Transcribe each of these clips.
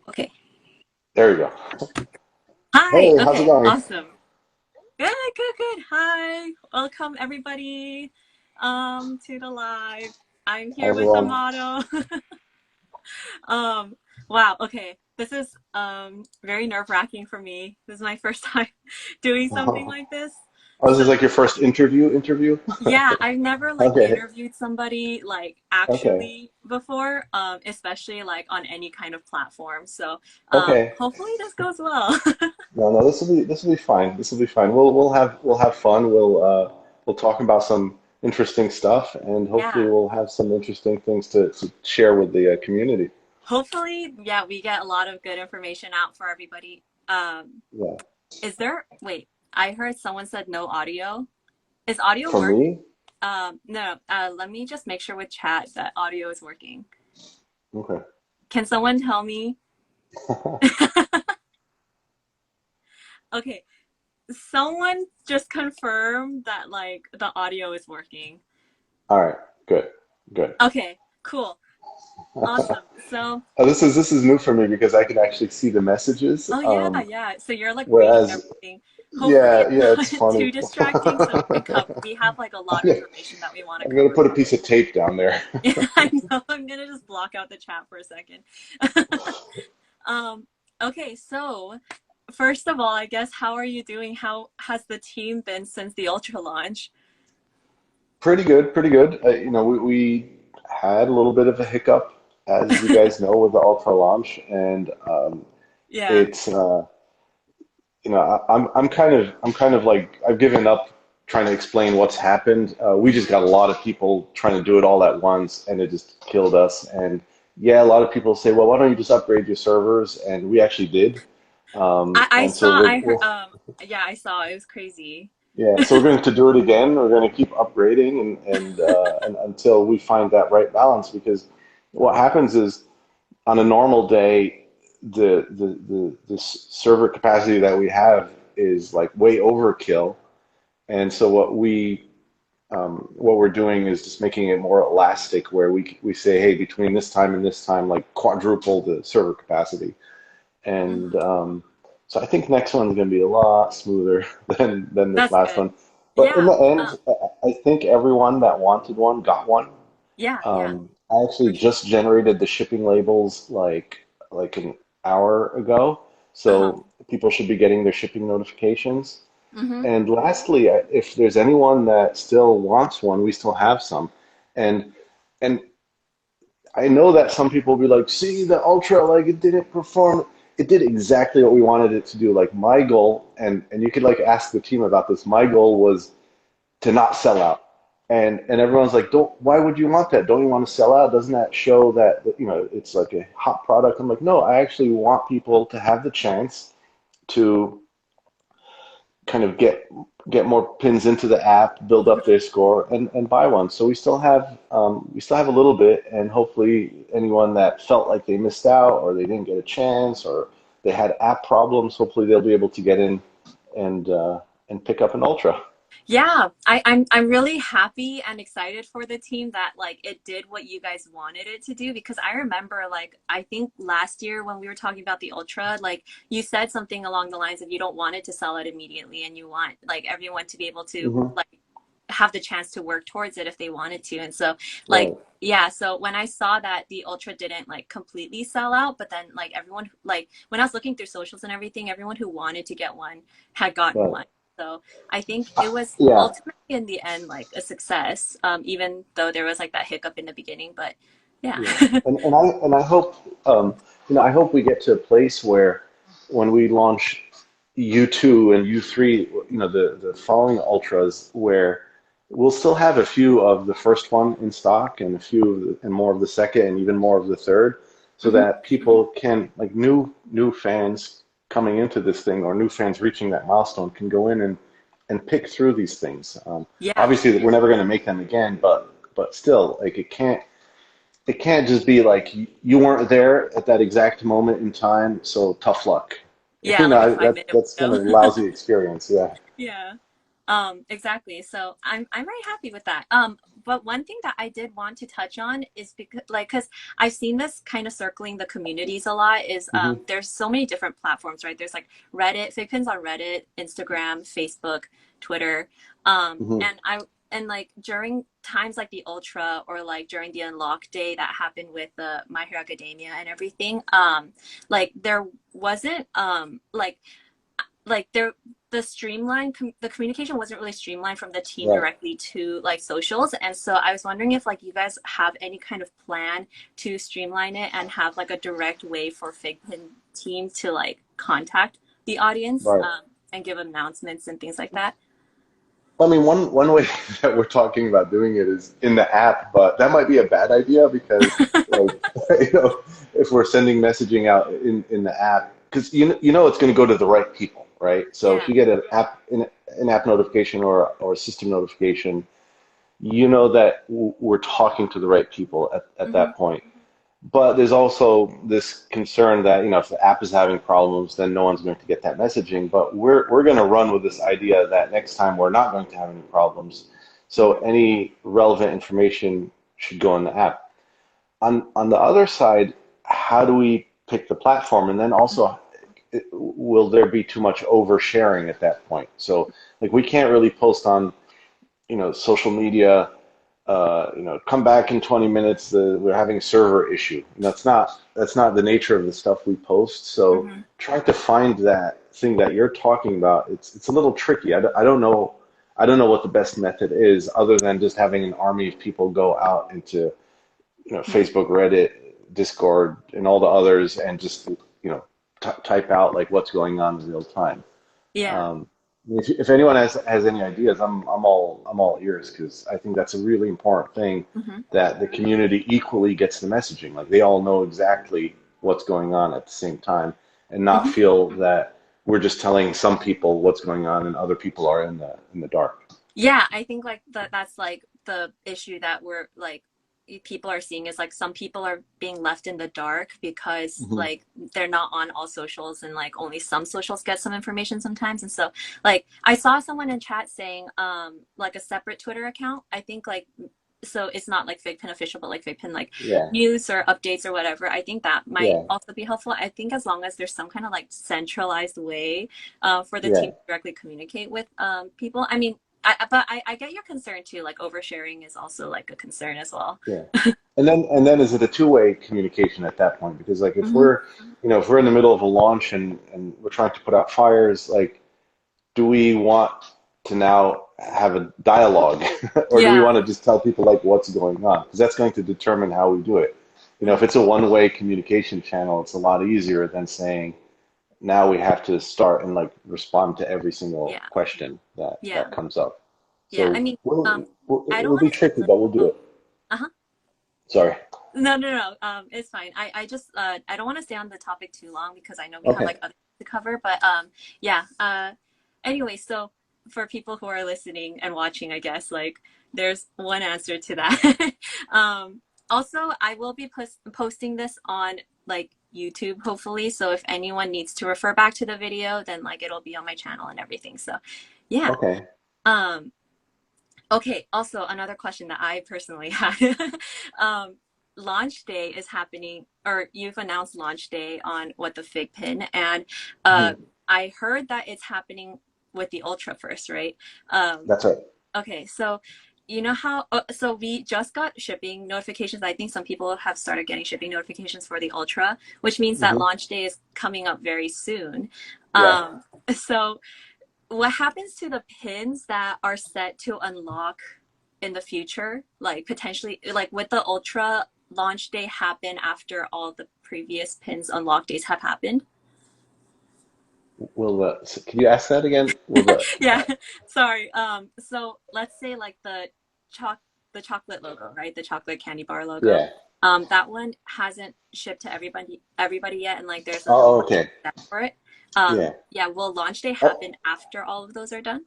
Okay. There we go. Hi. Hey, how's it Okay. going? Awesome. Good, good, good. Hi. Welcome everybody to the live. I'm Hi, here with everyone. Amado. Um wow, okay. This is very nerve-wracking for me. This is my first time doing something Oh, like this. this So is like your first interview? yeah, I've never like Okay, interviewed somebody like okay, actually before, especially like on any kind of platform. So okay. hopefully this goes well. No, this will be fine. This will be fine. We'll have fun. We'll talk about some interesting stuff, and hopefully Yeah. we'll have some interesting things to share with the community. Hopefully, yeah, we get a lot of good information out for everybody. Yeah. Is there, wait, I heard someone said no audio. Is audio For work? me? No, let me just make sure with chat that audio is working. Okay. Can someone tell me? Okay, someone just confirm that like the audio is working. All right. Good. Good. Okay, cool. Awesome. So, This is new for me because I can actually see the messages. oh yeah, yeah. So you're like reading Whereas, everything. Hopefully yeah, it's yeah, not it's funny. too distracting so we can cover we have like a lot of information that we want to I'm gonna cover. put a piece of tape down there. I know I'm gonna just block out the chat for a second. Um, okay, so first of all, I guess how are you doing? How has the team been since the Ultra launch? Pretty good, pretty good. We had a little bit of a hiccup, as you guys know, with the Ultra launch, and Yeah. it's I'm kind of like I've given up trying to explain what's happened. We just got a lot of people trying to do it all at once, and it just killed us. And yeah, a lot of people say, well, why don't you just upgrade your servers? And we actually did. I And so saw we're, I heard we're yeah, I saw it was crazy. Yeah, so we're going to do it again. We're going to keep upgrading and until we find that right balance. Because what happens is on a normal day, the server capacity that we have is like way overkill. And so what we're doing is just making it more elastic, where we say, hey, between this time and this time, like quadruple the server capacity. And Mhm. so I think next one's going to be a lot smoother than this That's last good. one. But in Yeah. the end, I think everyone that wanted one got one. Yeah, yeah, I actually for sure. just generated the shipping labels like an hour ago, Uh-huh. so people should be getting their shipping notifications. Mm-hmm. And lastly, if there's anyone that still wants one, we still have some. And and I know that some people will be like, see, the Ultra, like it didn't perform. It did exactly what we wanted it to do. Like my goal, and you could like ask the team about this. My goal was to not sell out. And everyone's like, don't. Why would you want that? Don't you want to sell out? Doesn't that show that it's like a hot product? I'm like, no, I actually want people to have the chance to kind of get more pins into the app, build up their score, and buy one. So we still have a little bit, and hopefully anyone that felt like they missed out or they didn't get a chance or they had app problems, hopefully they'll be able to get in and uh, and pick up an Ultra. Yeah, I'm really happy and excited for the team that like it did what you guys wanted it to do because I remember like I think last year when we were talking about the Ultra, like you said something along the lines of you don't want it to sell it immediately and you want like everyone to be able to Hmm. like have the chance to work towards it if they wanted to. And so like Right. yeah, so when I saw that the Ultra didn't like completely sell out, but then like everyone like when I was looking through socials and everything, everyone who wanted to get one had gotten Right. one. So I think it was Yeah. ultimately in the end like a success, even though there was like that hiccup in the beginning. But yeah. Yeah. And I hope I hope we get to a place where when we launch U2 and U3, the following ultras, where we'll still have a few of the first one in stock and a few and more of the second and even more of the third, so Hmm. that people can, like, new fans coming into this thing, or new fans reaching that milestone, can go in and pick through these things. Yeah. Obviously, we're never going to make them again, but still, like, it can't just be like you weren't there at that exact moment in time, so tough luck. Yeah, like a five That minute that's kind of a window. lousy experience. Yeah. Yeah. Exactly. So I'm very happy with that. but one thing that I did want to touch on is because, like, because I've seen this kind of circling the communities a lot. Is Hmm. there's so many different platforms, right? There's like Reddit, FiGPiNs on Reddit, Instagram, Facebook, Twitter, Hmm. and like during times like the Ultra or like during the Unlock Day that happened with the My Hero Academia and everything, like there wasn't like there the the communication wasn't really streamlined from the team Right. directly to like socials, and so I was wondering if like you guys have any kind of plan to streamline it and have like a direct way for FigPin team to like contact the audience, Right. and give announcements and things like that. I mean, one way that we're talking about doing it is in the app, but that might be a bad idea because, like, if we're sending messaging out in the app, because you know it's going to go to the right people, right? So if Yeah. you get an app notification or a system notification, you know that we're talking to the right people at Hmm. that point. But there's also this concern that, if the app is having problems, then no one's going to get that messaging. But we're going to run with this idea that next time we're not going to have any problems. So Hmm. any relevant information should go in the app. On the other side, how do we pick the platform? And then also, will there be too much oversharing at that point? So like we can't really post on, social media, come back in 20 minutes. We're having a server issue. That's not the nature of the stuff we post. So Hmm. trying to find that thing that you're talking about, it's a little tricky. I don't know. I don't know what the best method is other than just having an army of people go out into, Facebook, Reddit, Discord, and all the others, and just, type out like what's going on in real time. Yeah. If anyone has any ideas, I'm all ears because I think that's a really important thing Hmm. that the community equally gets the messaging. Like they all know exactly what's going on at the same time, and not Hmm. feel that we're just telling some people what's going on and other people are in the dark. Yeah, I think like that's like the issue that we're like people are seeing is like some people are being left in the dark because Hmm. like they're not on all socials and like only some socials get some information sometimes. And so like I saw someone in chat saying like a separate Twitter account. I think like so it's not like FigPin official, but like FigPin like Yeah, news or updates or whatever. I think that might yeah, also be helpful. I think as long as there's some kind of like centralized way for the team yeah, to directly communicate with people. I mean, but I get your concern too. Like oversharing is also like a concern as well. yeah. And then is it a two-way communication at that point? Because like if Hmm. we're in the middle of a launch and we're trying to put out fires, like do we want to now have a dialogue or do we Yeah. want to just tell people like what's going on? Because that's going to determine how we do it. If Hmm. it's a one-way communication channel, it's a lot easier than saying now we have to start and like respond to every single Yeah. question that Yeah. that comes up. Yeah. I So mean, I don't it'll want be to say tricky, like, but we'll do oh, it. uh-huh. Sorry. No, no, no. It's fine. I just I don't want to stay on the topic too long because I know we have Okay. like other things to cover. But yeah. Anyway, so for people who are listening and watching, I guess like there's one answer to that. Also, I will be posting this on like YouTube, hopefully. So if anyone needs to refer back to the video, then like it'll be on my channel and everything. So yeah. Okay. Um, Okay, also another question that I personally had. um, launch day is happening, or you've announced launch day on what the Fig Pin, and uh, Mhm. I heard that it's happening with the Ultra first, right? Um, That's right. okay, so you know how, so we just got shipping notifications. I think some people have started getting shipping notifications for the Ultra, which means that Hmm. launch day is coming up very soon. Yeah. So what happens to the pins that are set to unlock in the future? Like potentially, like with the Ultra launch day happen after all the previous pins unlock days have happened? Can you ask that again? Will the Yeah, sorry. So let's say like choc the chocolate logo, right? The chocolate candy bar logo. Yeah. That one hasn't shipped to everybody yet, and like there's a Oh, launch okay. set for it. Yeah. Yeah, will launch day U- happen after all of those are done?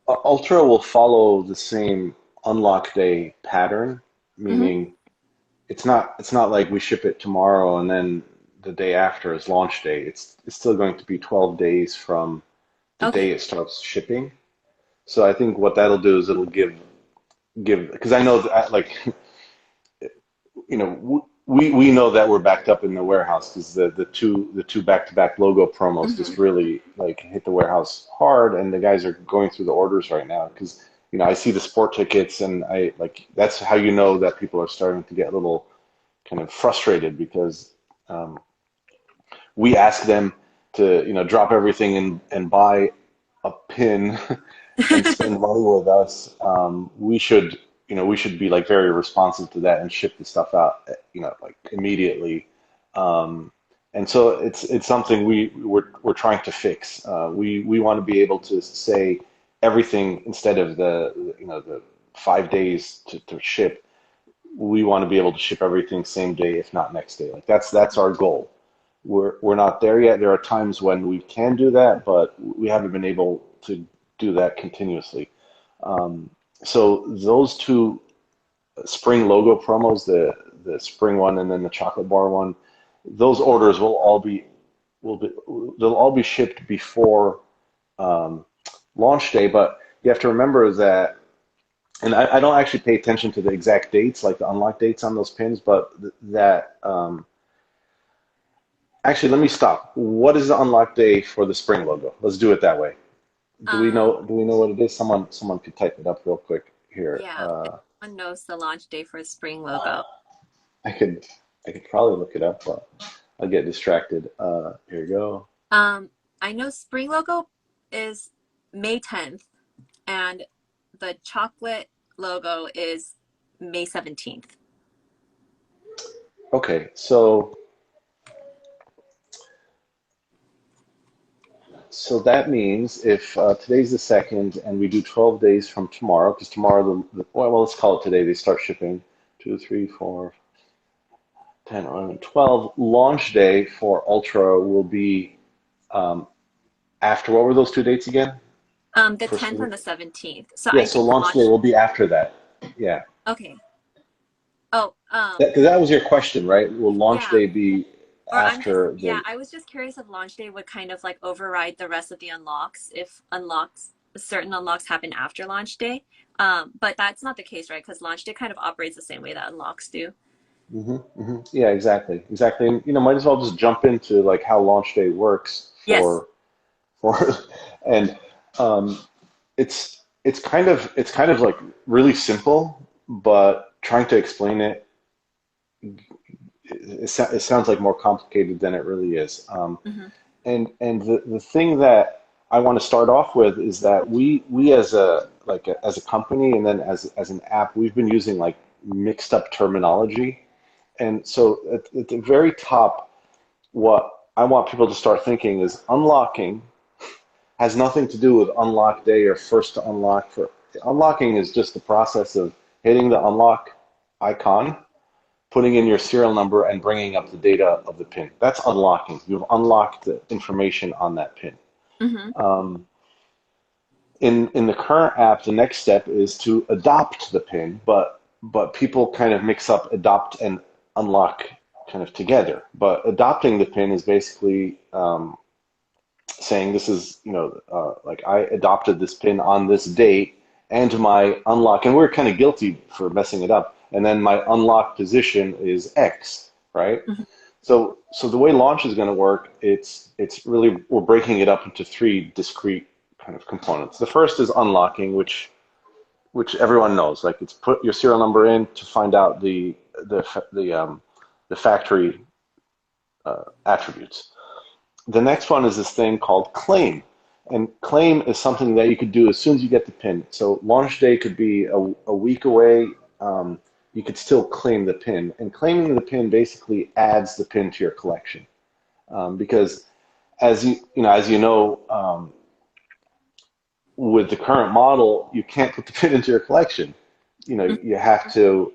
Ultra will follow the same unlock day pattern, Mm-hmm. meaning it's not like we ship it tomorrow and then the day after is launch day. It's still going to be 12 days from the day Okay. it starts shipping. So I think what that'll do is it'll give give, because I know that like we know that we're backed up in the warehouse because the two back-to-back logo promos Hmm. just really like hit the warehouse hard, and the guys are going through the orders right now because I see the sport tickets, and I like that's how you know that people are starting to get a little kind of frustrated because um, we ask them to drop everything and buy a pin and spend money with us. We should be like very responsive to that and ship the stuff out, like immediately. Um, and so it's something we're trying to fix. We want to be able to say everything instead of the 5 days to ship. We want to be able to ship everything same day, if not next day. Like that's our goal. We're not there yet. There are times when we can do that, but we haven't been able to do that continuously. Um, so those two spring logo promos, the spring one and then the chocolate bar one, those orders will be they'll all be shipped before um, launch day. But you have to remember that, and I don't actually pay attention to the exact dates, like the unlock dates on those pins, but that actually, let me stop. What is the unlock day for the spring logo? Let's do it that way. Do we Um, know? Do we know what it is? Someone could type it up real quick here. yeah, if someone knows the launch day for spring logo. I could I could probably look it up, but I'll get distracted. Here we go. Um, I know spring logo is May 10th, and the chocolate logo is May 17th. Okay, so that means if today's the second and we do 12 days from tomorrow, because tomorrow well, let's call it today. They start shipping 2, 3, 4, 10, 11, 12. Launch day for Ultra will be um, after, what were those two dates again? The For 10th spring? and the 17th. So Yeah, I so think launch day launch, will be after that. Yeah. okay. Oh, Because that was your question, right? Will launch yeah. day be Or I'm just, after yeah, the? I was just curious if launch day would kind of like override the rest of the unlocks if unlocks, certain unlocks happen after launch day. But that's not the case, right? Because launch day kind of operates the same way that unlocks do. Yeah, exactly, exactly. And might as well just jump into like how launch day works Yes. for, and um, it's kind of like really simple, but trying to explain it, it sounds like more complicated than it really is. Hmm. And the thing that I want to start off with is that we as as a company and then as an app, we've been using like mixed up terminology. And so at the very top, what I want people to start thinking is unlocking has nothing to do with unlock day or first to unlock. For unlocking is just the process of hitting the unlock icon, putting in your serial number, and bringing up the data of the pin. That's unlocking. You've unlocked the information on that pin. Hmm. Um, in the current app, the next step is to adopt the pin, but people kind of mix up adopt and unlock kind of together. But adopting the pin is basically saying this is like I adopted this pin on this date, and my unlock, and we're kind of guilty for messing it up. And then my unlock position is X, right? Hmm. So the way launch is going to work, it's really we're breaking it up into three discrete kind of components. The first is unlocking, which everyone knows. Like it's put your serial number in to find out the factory attributes. The next one is this thing called claim. And claim is something that you could do as soon as you get the pin. So launch day could be a week away. You could still claim the pin. And claiming the pin basically adds the pin to your collection. Because as you know, with the current model, you can't put the pin into your collection. You have to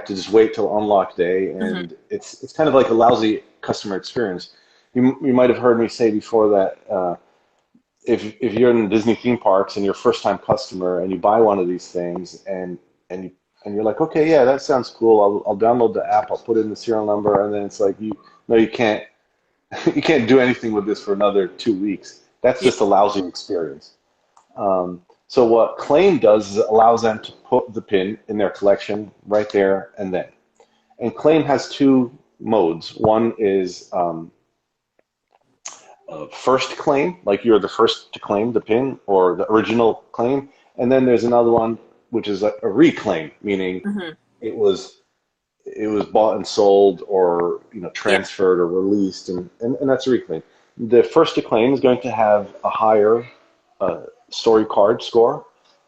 just wait till unlock day, Hmm. and it's kind of like a lousy customer experience. You might have heard me say before that if you're in Disney theme parks and you're a first time customer and you buy one of these things and you and you're like, okay, yeah, that sounds cool. I'll download the app. I'll put in the serial number, and then it's like you can't you can't do anything with this for another 2 weeks. That's Yeah. just a lousy experience. Um, So what claim does is it allows them to put the pin in their collection right there and then. And claim has two modes. One is first claim, like you're the first to claim the pin or the original claim. And then there's another one, which is a reclaim, meaning Hmm. it was it was bought and sold or Yeah. transferred or released, and that's a reclaim. The first to claim is going to have a higher story card score,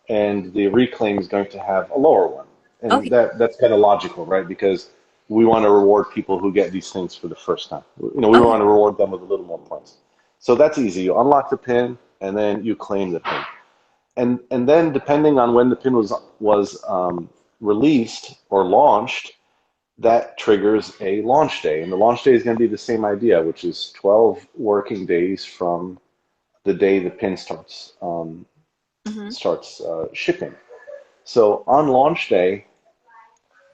and the reclaim is going to have a lower one. And Okay. that's kind of logical, right? Because we want to reward people who get these things for the first time. We Okay. want to reward them with a little more points. So that's easy. You unlock the pin, and then you claim the pin. And then depending on when the pin was released or launched, that triggers a launch day. And the launch day is going to be the same idea, which is 12 working days from the day the pin Hmm. starts shipping. So on launch day,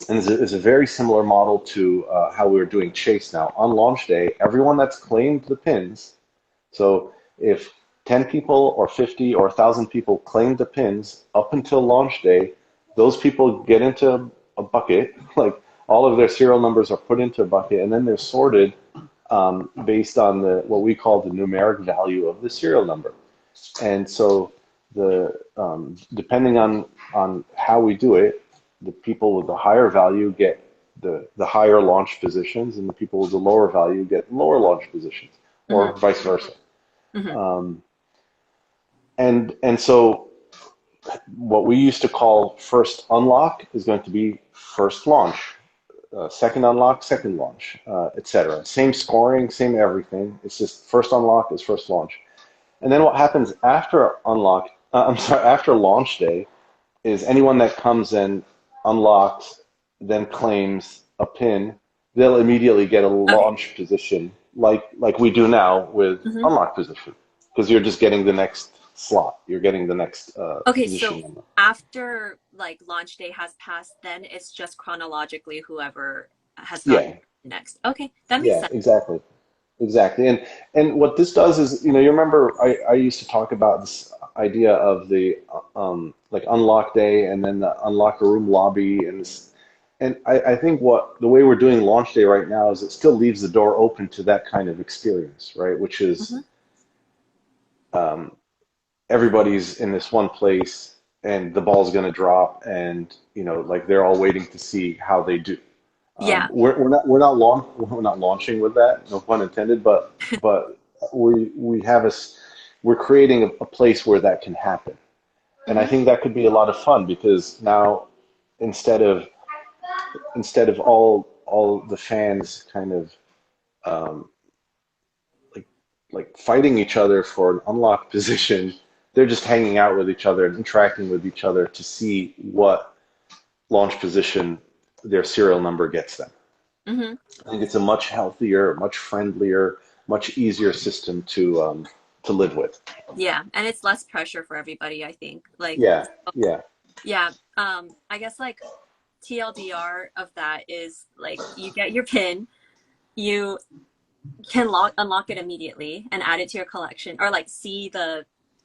and it's a very similar model to how we were doing Chase now. On launch day, everyone that's claimed the pins, so if 10 people or 50 or 1,000 people claim the pins up until launch day, those people get into a bucket, like all of their serial numbers are put into a bucket, and then they're sorted based on the what we call the numeric value of the serial number. And so the depending on how we do it, the people with the higher value get the higher launch positions, and the people with the lower value get lower launch positions, Hmm. or vice versa. Hmm. Um, and so what we used to call first unlock is going to be first launch, second unlock, second launch, etc. Same scoring, same everything. It's just first unlock is first launch. And then what happens after unlock, I'm sorry, after launch day is anyone that comes and unlocks, then claims a pin, they'll immediately get a Okay. launch position like we do now with Hmm. unlock position, because you're just getting the next slot. You're getting the next Okay, position so number. after like launch day has passed, then it's just chronologically whoever has gotten Yeah, next. Okay, that makes yeah, sense. exactly. Exactly. And what this does is, you remember I used to talk about this idea of the like unlock day and then the unlock a room lobby and I think what the way we're doing launch day right now is it still leaves the door open to that kind of experience, right? Which Hmm. is um, everybody's in this one place and the ball's going to drop and like they're all waiting to see how they do. Yeah. We're not launching with that, no pun intended, but we have we're creating a place where that can happen, and I Hmm. think that could be a lot of fun because now instead of all the fans kind of um, like fighting each other for an unlocked position, they're just hanging out with each other and interacting with each other to see what launch position their serial number gets them. Hmm. I think it's a much healthier, much friendlier, much easier system to live with. Yeah, and it's less pressure for everybody, I think. Like, Yeah, yeah. yeah, I guess like TLDR of that is like you get your pin, you can unlock it immediately and add it to your collection, or like see the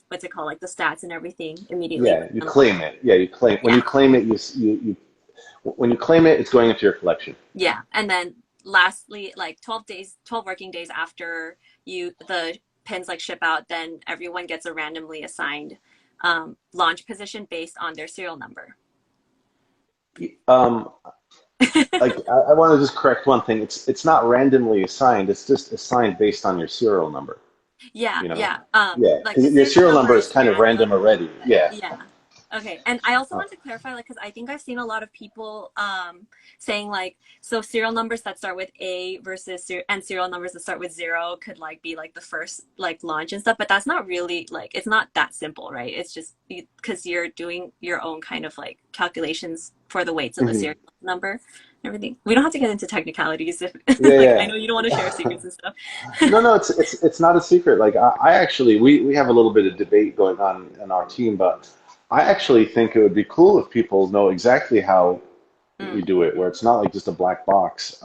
what's it called, like the stats and everything immediately when Yeah, you you unlock. claim it. Yeah, you claim when Yeah, you claim it. You when you claim it, it's going into your collection. yeah, and then lastly, like 12 days, 12 working days after the pins like ship out, then everyone gets a randomly assigned launch position based on their serial number. Um, like I want to just correct one thing. It's not randomly assigned. It's just assigned based on your serial number. Yeah, You know. yeah. Yeah, Like the because your serial serial number number is is kind of random random. already. Yeah. Yeah. Okay. And I also Uh, want to clarify, like, because I think I've seen a lot of people saying like, so serial numbers that start with A versus and serial numbers that start with zero could like be like the first like launch and stuff, but that's not really like it's not that simple, right? It's just because you're doing your own kind of like calculations for the weights of the mhm. serial number and everything. We don't have to get into technicalities if like I Yeah, know you don't want to share yeah. secrets and stuff. No, no, it's not a secret. Like I actually we have a little bit of debate going on in our team, but I actually think it would be cool if people know exactly how we Mm, do it, where it's not like just a black box.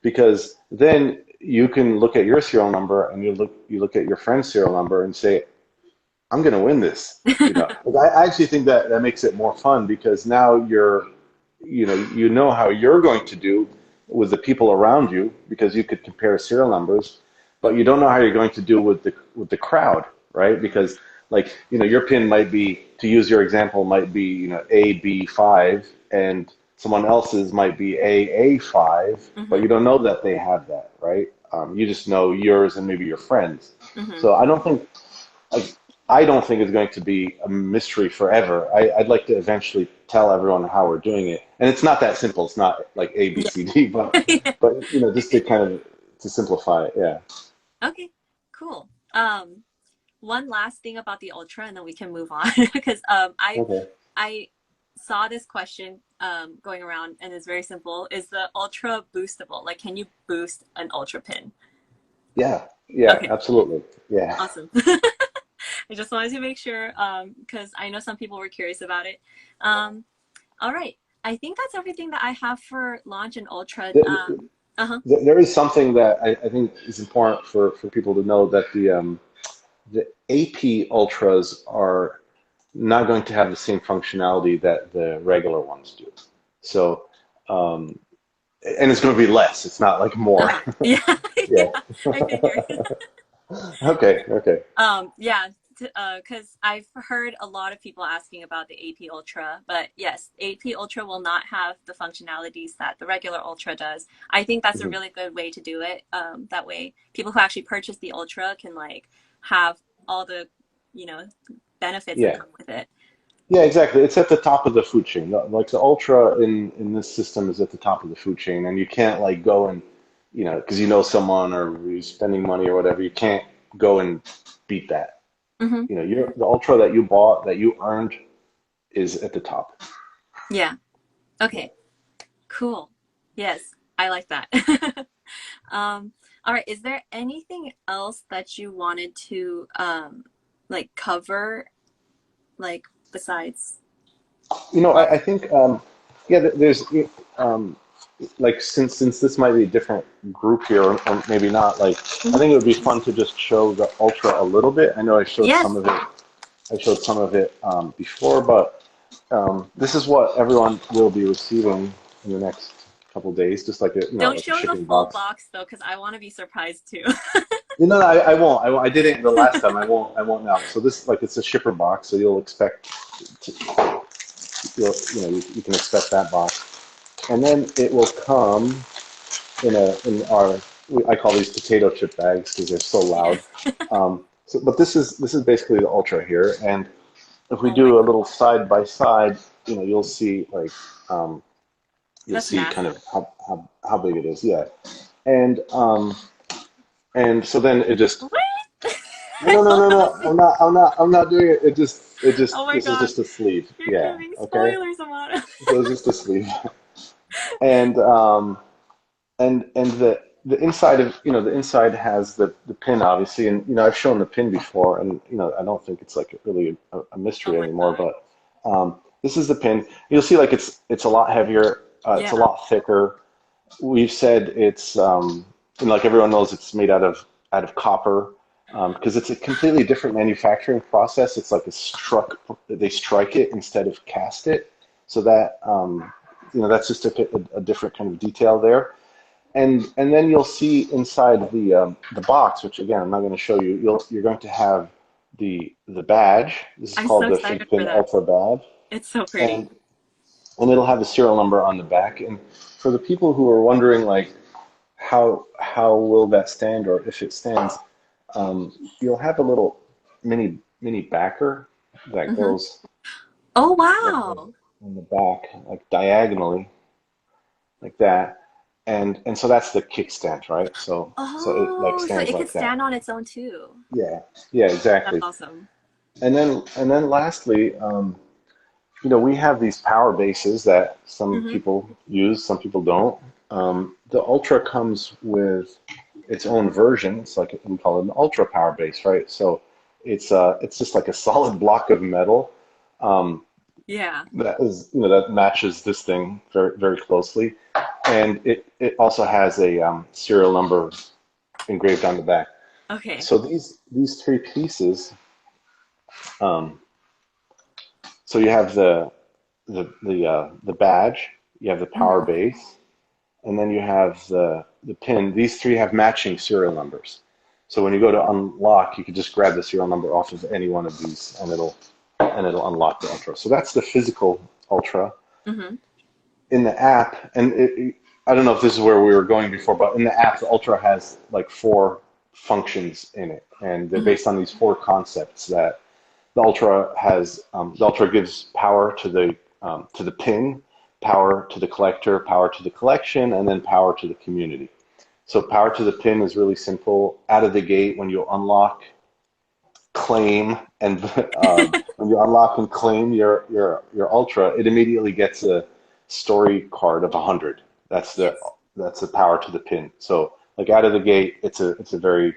Because then you can look at your serial number and you look at your friend's serial number and say, I'm going to win this. Like, I actually think that that makes it more fun because now you know how you're going to do with the people around you because you could compare serial numbers, but you don't know how you're going to do with the crowd, right? Because like, your pin might be, to use your example, might be, AB5 and someone else's might be AA5, but Hmm. you don't know that they have that, right? You just know yours and maybe your friends. Hmm. So like, I don't think it's going to be a mystery forever. I'd like to eventually tell everyone how we're doing it, and it's not that simple. It's not like A, B, Yeah. C, D, but just to kind of to simplify it. Yeah. Okay, cool. One last thing about the Ultra, and then we can move on because Okay. I saw this question going around, and it's very simple: is the Ultra boostable? Like, can you boost an Ultra pin? Yeah. Yeah. Okay, Absolutely. Yeah. awesome. I just wanted to make sure because I know some people were curious about it. All right, I think that's everything that I have for launch and Ultra. There, Uh-huh. there is something that I think is important for people to know that the AP Ultras are not going to have the same functionality that the regular ones do. So, um, and it's going to be less. It's not like more. Uh-huh. Yeah, Yeah. yeah, I figured. Okay. Okay. Yeah, because I've heard a lot of people asking about the AP Ultra, but yes, AP Ultra will not have the functionalities that the regular Ultra does. I think that's a Mhm. really good way to do it. That way, people who actually purchase the Ultra can like have all the, you know, benefits that Yeah. come with it. Yeah, exactly. It's at the top of the food chain. Like the Ultra in this system is at the top of the food chain, and you can't like go and, because you know someone or you're spending money or whatever, you can't go and beat that. Hmm. The Ultra that you bought, that you earned, is at the top. Yeah. Yeah. Okay. Cool. Yes, I like that. All right. Is there anything else that you wanted to like cover, like besides? I think, yeah, there's, um, like since this might be a different group here, or maybe not, like I Mhm. think it would be fun to just show the Ultra a little bit. I know I showed some Yes. of it. I showed some of it before, but this is what everyone will be receiving in the next couple days, just like Don't like a show the shipping full box. box though, because I want to be surprised too. No, I won't. I did it the last time. I won't. I won't now. So this, like, it's a shipper box, so you'll expect, you can expect that box, and then it will come in our, I call these potato chip bags because they're so loud. Yes. But this is basically the Ultra here, and if we Oh my do a God. little side by side, you'll see like, um, you'll That's see kind massive. of how big it is. Yeah, and and so then it just, What? no, I no, don't no, want to no, see. I'm not doing it. Oh my This is God. just a sleeve. You're Yeah, giving okay. spoilers, Amado. So it's just a sleeve, and and the inside of, the inside has the pin, obviously, and I've shown the pin before, and I don't think it's like really a Oh mystery my anymore, God. but this is the pin. You'll see like it's a lot heavier, it's a Yeah. lot thicker. We've said it's, like everyone knows, it's made out of copper, because it's a completely different manufacturing process. It's like they strike it instead of cast it, so that, that's just a different kind of detail there. And then you'll see inside the box, which again I'm not going to show you. You're going to have the badge. This is I'm called so the excited for FiGPiN that. Ultra badge, It's so pretty. and it'll have a serial number on the back. And for the people who are wondering, like, how will that stand, or if it stands, you'll have a little mini backer that Hmm. goes Oh, that goes wow. on the back, like diagonally, like that. And so that's the kickstand, right? So it like Oh, so stands it could like that. stand on its own too. Yeah, yeah, That's exactly. awesome. And then lastly, we have these power bases that some Hmm. people use, some people don't. The Ultra comes with its own version. It's like, we call it an Ultra power base, right? So it's just like a solid block of metal, um, Yeah. that matches this thing very very closely, and it also has a, serial number engraved on the back. Okay. So these three pieces Um, so you have the badge, you have the power Hmm. base, and then you have the pin. These three have matching serial numbers. So when you go to unlock, you can just grab the serial number off of any one of these, and it'll unlock the Ultra. So that's the physical Ultra. Hmm. In the app, and I don't know if this is where we were going before, but in the app, the Ultra has like four functions in it, and they're Hmm. based on these four concepts that the Ultra has. The Ultra gives power to the pin, power to the collector, power to the collection, and then power to the community. So power to the pin is really simple. Out of the gate, when you unlock, claim, and when you unlock and claim your Ultra, it immediately gets a story card of 100. That's the Yes. that's the power to the pin. So like out of the gate, it's a very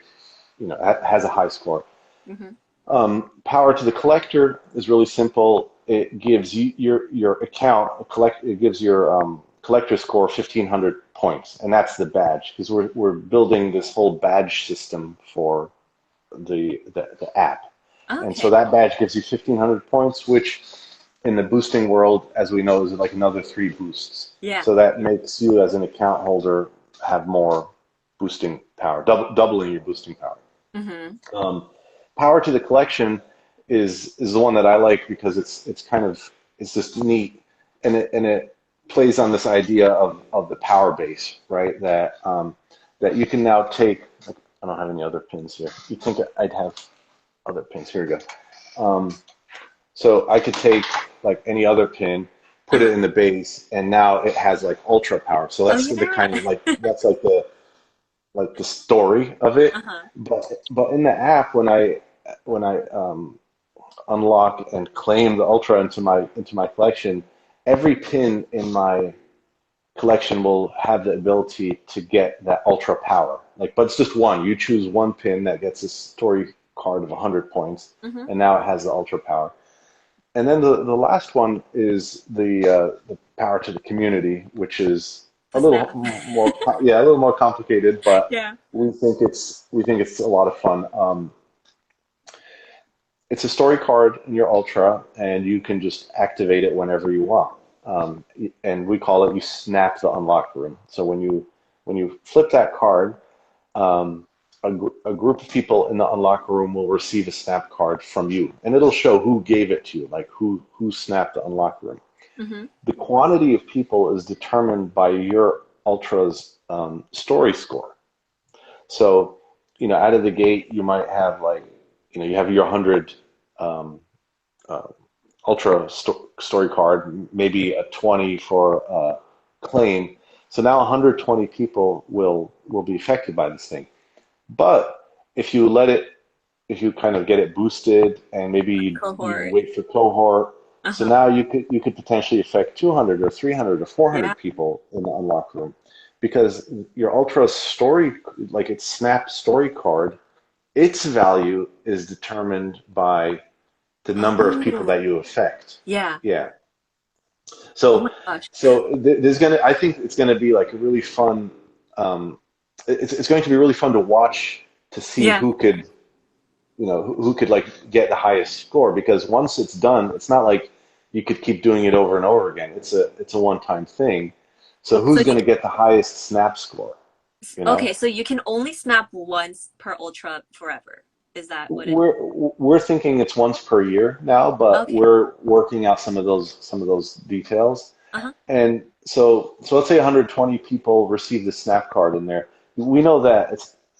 has a high score. Hmm. Power to the collector is really simple. It gives you your account a collect. It gives your collector score 1,500 points, and that's the badge because we're building this whole badge system for the app. And so Okay. that badge gives you 1,500 points, which in the boosting world, as we know, is like another three boosts. Yeah. So that makes you, as an account holder, have more boosting power, doubling your boosting power. Hmm. Um, Power to the collection is the one that I like because it's kind of it's just neat, and it plays on this idea of the power base, right? That you can now take. I don't have any other pins here. You'd think I'd have other pins. Here we go. So I could take like any other pin, put it Uh-huh. in the base, and now it has like ultra power. So Oh that's the yeah. kind of like that's like the story of it. Uh-huh. But in the app, when I unlock and claim the ultra into my collection, every pin in my collection will have the ability to get that ultra power. Like, but it's just one. You choose one pin that gets a story card of 100 points, Hmm. and now it has the ultra power. And then the last one is the power to the community, which is a The little snap. more yeah, a little more complicated, but Yeah. we think it's a lot of fun. It's a story card in your Ultra, and you can just activate it whenever you want. And we call it you snap the unlock room. So when you flip that card, um, a group of people in the unlock room will receive a snap card from you, and it'll show who gave it to you, like who snapped the unlock room. Hmm. The quantity of people is determined by your Ultra's story score. So, out of the gate, you might have like, you have your 100 um, uh, story card, maybe a 20 for claim. So now 120 people will be affected by this thing. But if you let it, if you kind of get it boosted, and maybe you Cohort. wait for cohort, so Uh-huh. now you could potentially affect 200 or 300 or Yeah. 400 people in the unlock room, because your ultra story, like its snap story card, its value is determined by the number of people Oh, that you affect. yeah. Yeah. Oh my So gosh. there's I think it's gonna be like a really fun. Um, it's going to be really fun to watch, to see Yeah. who could who could like get the highest score, because once it's done, it's not like you could keep doing it over and over again. It's a one-time thing. So So who's you going to get the highest snap score, you okay, know? so you can only snap once per ultra forever. Is that what it? We're thinking it's once per year now, but Okay. we're working out some of those details. Uh-huh. And so let's say 120 people receive the snap card in there. We know that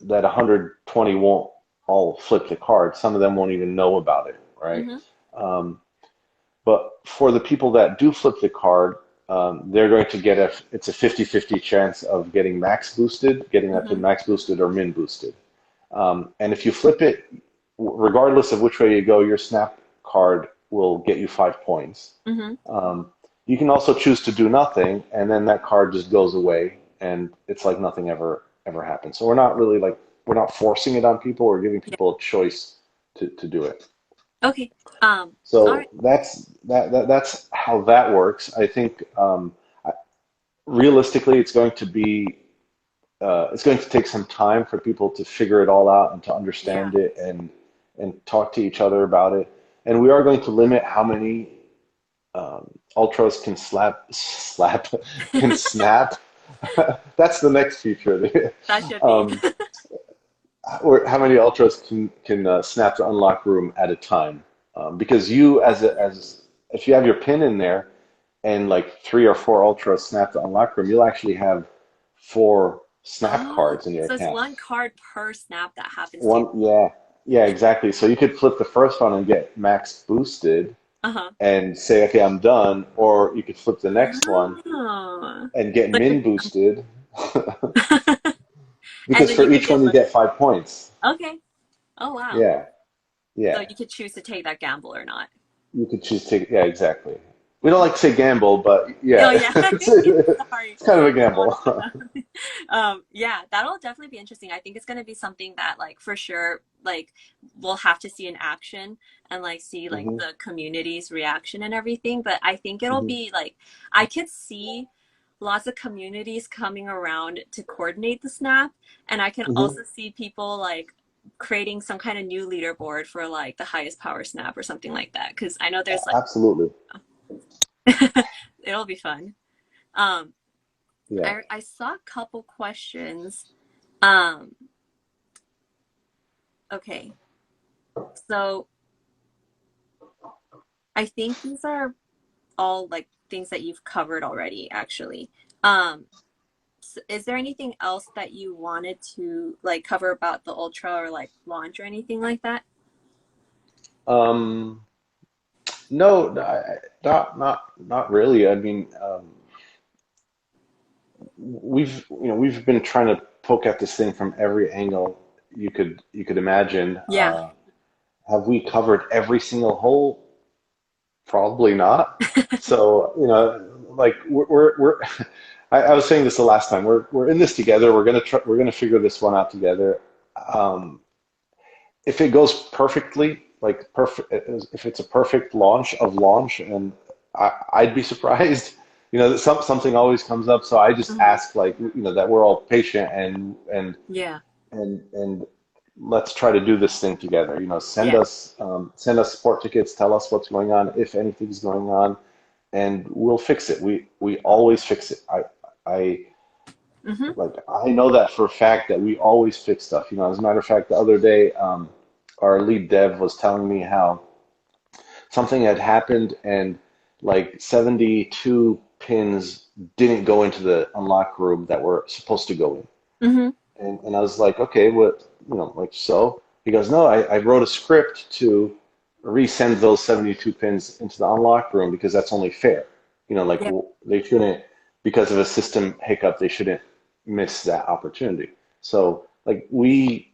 120 won't all flip the card. Some of them won't even know about it, right? Mm-hmm. Um, But for the people that do flip the card, they're going to get it's a 50-50 chance of getting max boosted, getting up to Mm-hmm. max boosted or min boosted. And if you flip it, regardless of which way you go, your snap card will get you 5 points. Mm-hmm. Um, you can also choose to do nothing, and then that card just goes away, and it's like nothing ever happened. So we're not forcing it on people. We're giving Yeah. people a choice to do it. Okay. All right. So that's how that works. I think realistically, it's going to take some time for people to figure it all out and to Yeah. understand it and talk to each other about it. and we are going to limit how many ultras can can snap. That's the next feature. That should be. um, or how many ultras can snap the unlock room at a time? Because you as if you have your pin in there and like 3 or 4 ultras snap the unlock room, you'll actually have 4 snap Oh, cards in your so it's account. one card per snap that happens to you. One, yeah, yeah, exactly. So you could flip the first one and get max boosted Uh-huh. and say, okay, I'm done, or you could flip the next one Oh. and get So min boosted and because then you for could each get one you like, get 5 points. okay. Oh wow. Yeah, So yeah. you could choose to take that gamble or not. You could choose to take, yeah, exactly. We don't like to say gamble, but Oh yeah, yeah. Sorry. it's kind of a I don't want gamble. to say that. Yeah, that'll definitely be interesting. I think it's gonna be something that like for sure, like we'll have to see in action and like see like Hmm. the community's reaction and everything. But I think it'll Hmm. be like I could see lots of communities coming around to coordinate the snap, and I can Hmm. also see people like creating some kind of new leaderboard for like the highest power snap or something like that. Because I know there's like Absolutely. it'll be fun. Um, Yeah. I saw a couple questions. Um, okay, so I think these are all like things that you've covered already, actually. Is there anything else that you wanted to like cover about the Ultra or like launch or anything like that? Um, no, not really. I mean, we've been trying to poke at this thing from every angle you could imagine. Yeah. Have we covered every single hole? Probably not. So, like we're I was saying this the last time. We're in this together. We're gonna figure this one out together. Um, if it goes perfectly, like perfect, if it's a perfect launch, and I'd be surprised. That something always comes up. So I just Mhm. ask, like, that we're all patient Yeah. and let's try to do this thing together. Yeah. Send us support tickets, tell us what's going on, if anything's going on, and we'll fix it. We always fix it. I Hmm. like I know that for a fact that we always fix stuff. As a matter of fact, the other day, our lead dev was telling me how something had happened and like 72 pins didn't go into the unlock room that were supposed to go in. Hmm. And I was like, okay, what, like, so? He goes, no, I wrote a script to resend those 72 pins into the unlock room because that's only fair. Like Yeah. they shouldn't, because of a system hiccup, they shouldn't miss that opportunity. So like we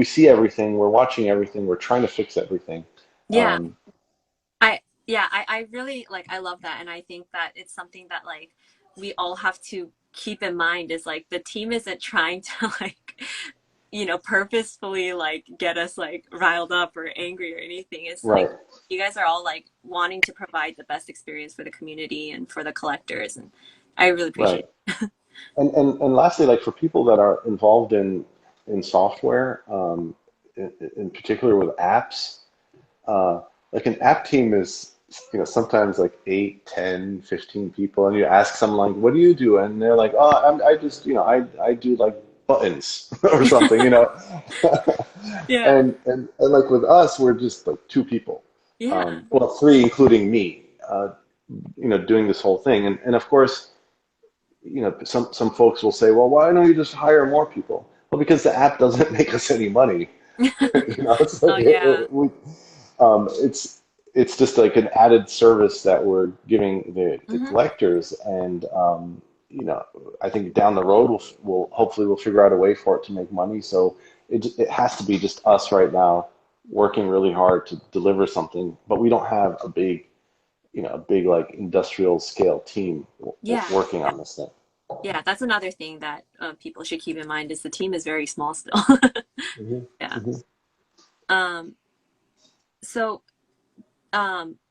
see everything, we're watching everything, we're trying to fix everything. Yeah. Um, I really like I love that and I think that it's something that like we all have to keep in mind is like the team isn't trying to like purposefully like get us like riled up or angry or anything. It's like right, you guys are all like wanting to provide the best experience for the community and for the collectors and I really appreciate right. it. And lastly, like for people that are involved in software, in particular with apps, like an app team is, sometimes like 8, 10, 15 people, and you ask someone like, what do you do? And they're like, oh, I just, I do like buttons or something. Yeah. And like with us, we're just like 2 people. Yeah. Well, 3, including me, doing this whole thing. And of course, some folks will say, well, why don't you just hire more people? Well, because the app doesn't make us any money. It's like Oh yeah. it's just like an added service that we're giving the Hmm. collectors, and I think down the road we'll hopefully we'll figure out a way for it to make money. So it has to be just us right now working really hard to deliver something, but we don't have a big like industrial scale team Yeah. working on this thing. Yeah, that's another thing that people should keep in mind is the team is very small still. Hmm. Yeah. Hmm. Um, so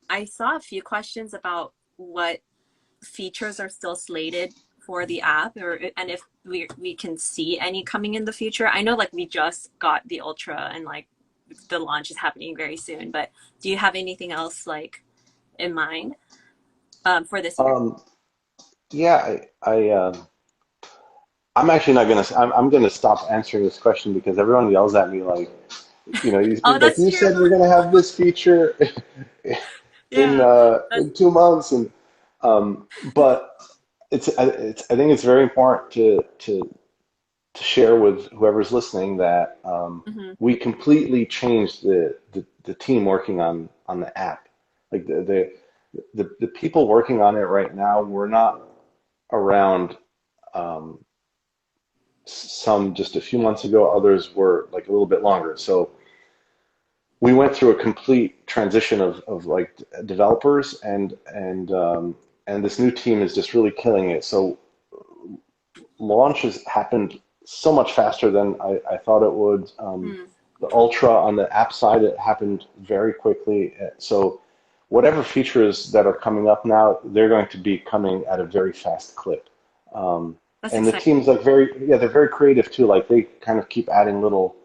I saw a few questions about what features are still slated for the app or and if we can see any coming in the future. I know like we just got the Ultra and like the launch is happening very soon. But do you have anything else like in mind for this year? Um, yeah, I'm actually not gonna. I'm gonna stop answering this question because everyone yells at me like, Oh, like that's you true. said we're gonna have this feature Yeah, that's in 2 months, and but I think it's very important to share with whoever's listening that hmm we completely changed the team working on the app. Like the people working on it right now were not around. Um, some just a few months ago, others were like a little bit longer. So we went through a complete transition of like developers and this new team is just really killing it. So launch has happened so much faster than I thought it would. mm, The Ultra on the app side, it happened very quickly. So whatever features that are coming up now, they're going to be coming at a very fast clip. Um, that's and the exciting. team's like yeah, they're very creative too. Like they kind of keep adding little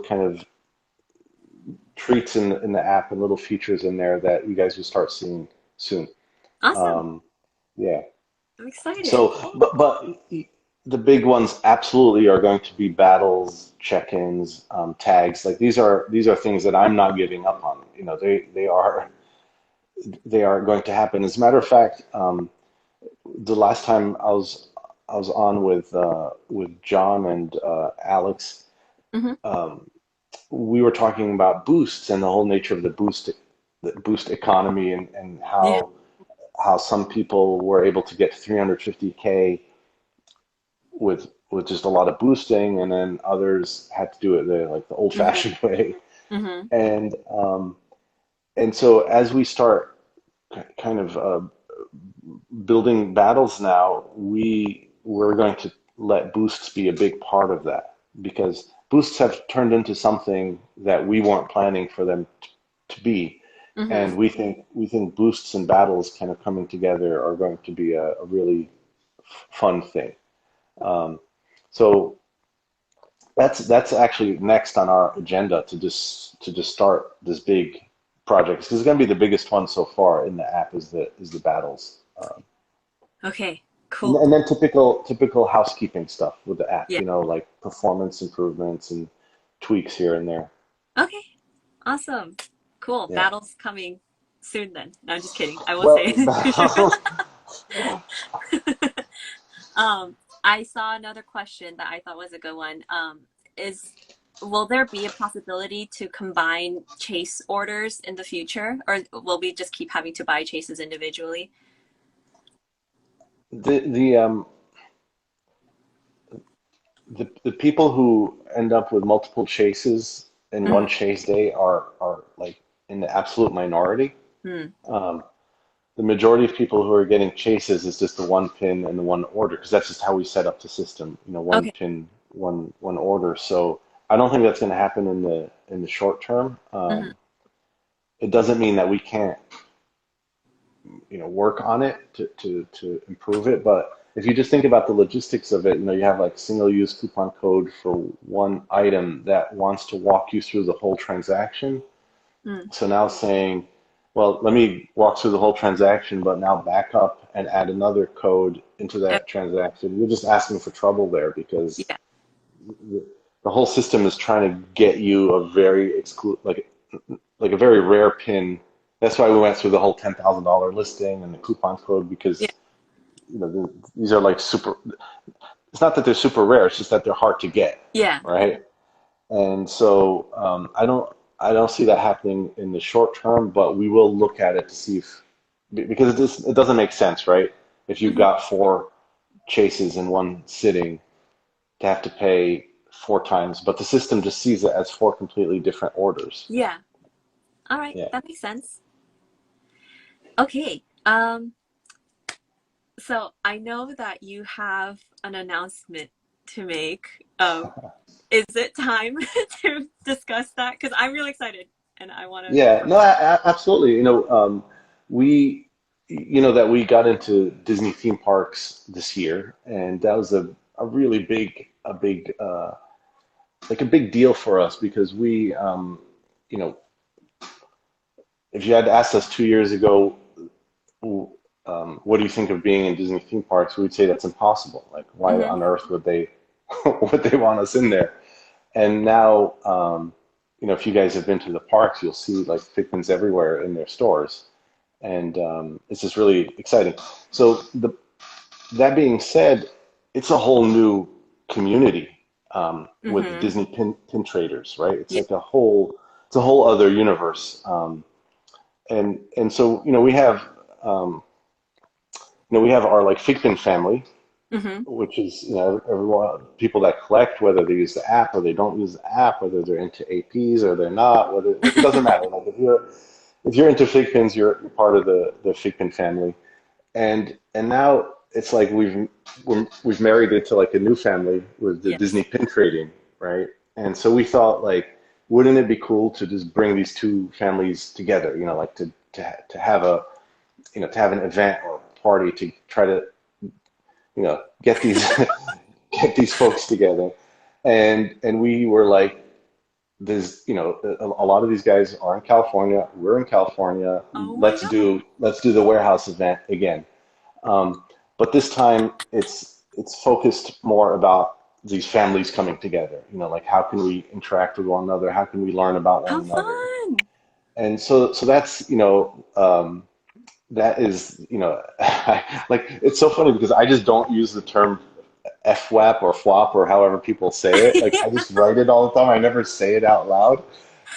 kind of treats in the app and little features in there that you guys will start seeing soon. Awesome. Um, yeah. I'm excited. So, but the big ones absolutely are going to be battles, check-ins, tags. Like these are things that I'm not giving up on. They are going to happen. As a matter of fact, the last time I was on with John and Alex, hmm um, we were talking about boosts and the whole nature of the boost economy and Yeah. how some people were able to get 350K with just a lot of boosting, and then others had to do it the hmm old-fashioned way. hmm And so as we start kind of building battles now, we're going to let boosts be a big part of that because boosts have turned into something that we weren't planning for them to be. hmm And we think boosts and battles kind of coming together are going to be a really fun thing. Um, so that's actually next on our agenda to just start this big project because it's going to be the biggest one so far in the app is the battles, Okay. and, Cool. and then typical housekeeping stuff with the app, Yeah. like performance improvements and tweaks here and there. Okay. Awesome. Cool. Yeah. Battle's coming soon then. No, I'm just kidding. I won't say it. Well, I saw another question that I thought was a good one. Is will there be a possibility to combine chase orders in the future, or will we just keep having to buy chases individually? the people who end up with multiple chases in one hmm chase day are like in the absolute minority. Hmm. Um, the majority of people who are getting chases is just the one pin and the one order because that's just how we set up the system. One Okay. pin, one order. So I don't think that's going to happen in the short term. hmm It doesn't mean that we can't work on it to improve it. But if you just think about the logistics of it, you have like single use coupon code for one item that wants to walk you through the whole transaction. hmm So now saying, well, let me walk through the whole transaction, but now back up and add another code into that transaction. You're just asking for trouble there because Yeah. the whole system is trying to get you a very like a very rare pin. That's why we went through the whole $10,000 listing and the coupon code Yeah. because these are like super. It's not that they're super rare; it's just that they're hard to get, Yeah. right? And so I don't see that happening in the short term, but we will look at it to see if because it doesn't make sense, right? If you've hmm got four chases in one sitting, to have to pay four times, but the system just sees it as four completely different orders. Yeah. All right. Yeah. That makes sense. Okay. So I know that you have an announcement to make. Is it time to discuss that? Because I'm really excited and I want to Yeah, talk no, about absolutely. We, that we got into Disney theme parks this year, and that was a really big, like a big deal for us because you know, if you had asked us 2 years ago, what do you think of being in Disney theme parks? We'd say that's impossible. Like, why Hmm. on earth would they would they want us in there? And now, if you guys have been to the parks, you'll see like FiGPiNs everywhere in their stores, and it's just really exciting. So that being said, it's a whole new community with Hmm. Disney pin traders, right? It's Yeah. like it's a whole other universe. And so um, we have our like FiGPiN family, Hmm. which is everyone people that collect, whether they use the app or they don't use the app, whether they're into APs or they're not, whether like it doesn't matter. Like if you're into FiGPiNs, you're part of the FiGPiN family. And now it's like we've married it to like a new family with the Yes. Disney pin trading, right? And so we thought like, wouldn't it be cool to just bring these two families together? Like to have to have an event or party to try to get these get these folks together. And we were like, there's a lot of these guys are in California. We're in California. Oh my Let's God. do the warehouse event again. But this time it's focused more about these families coming together. Like how can we interact with one another? How can we learn about one How another? fun. And so that's that is like it's so funny because I just don't use the term FWAP or FWAP or however people say it. Like I just write it all the time. I never say it out loud.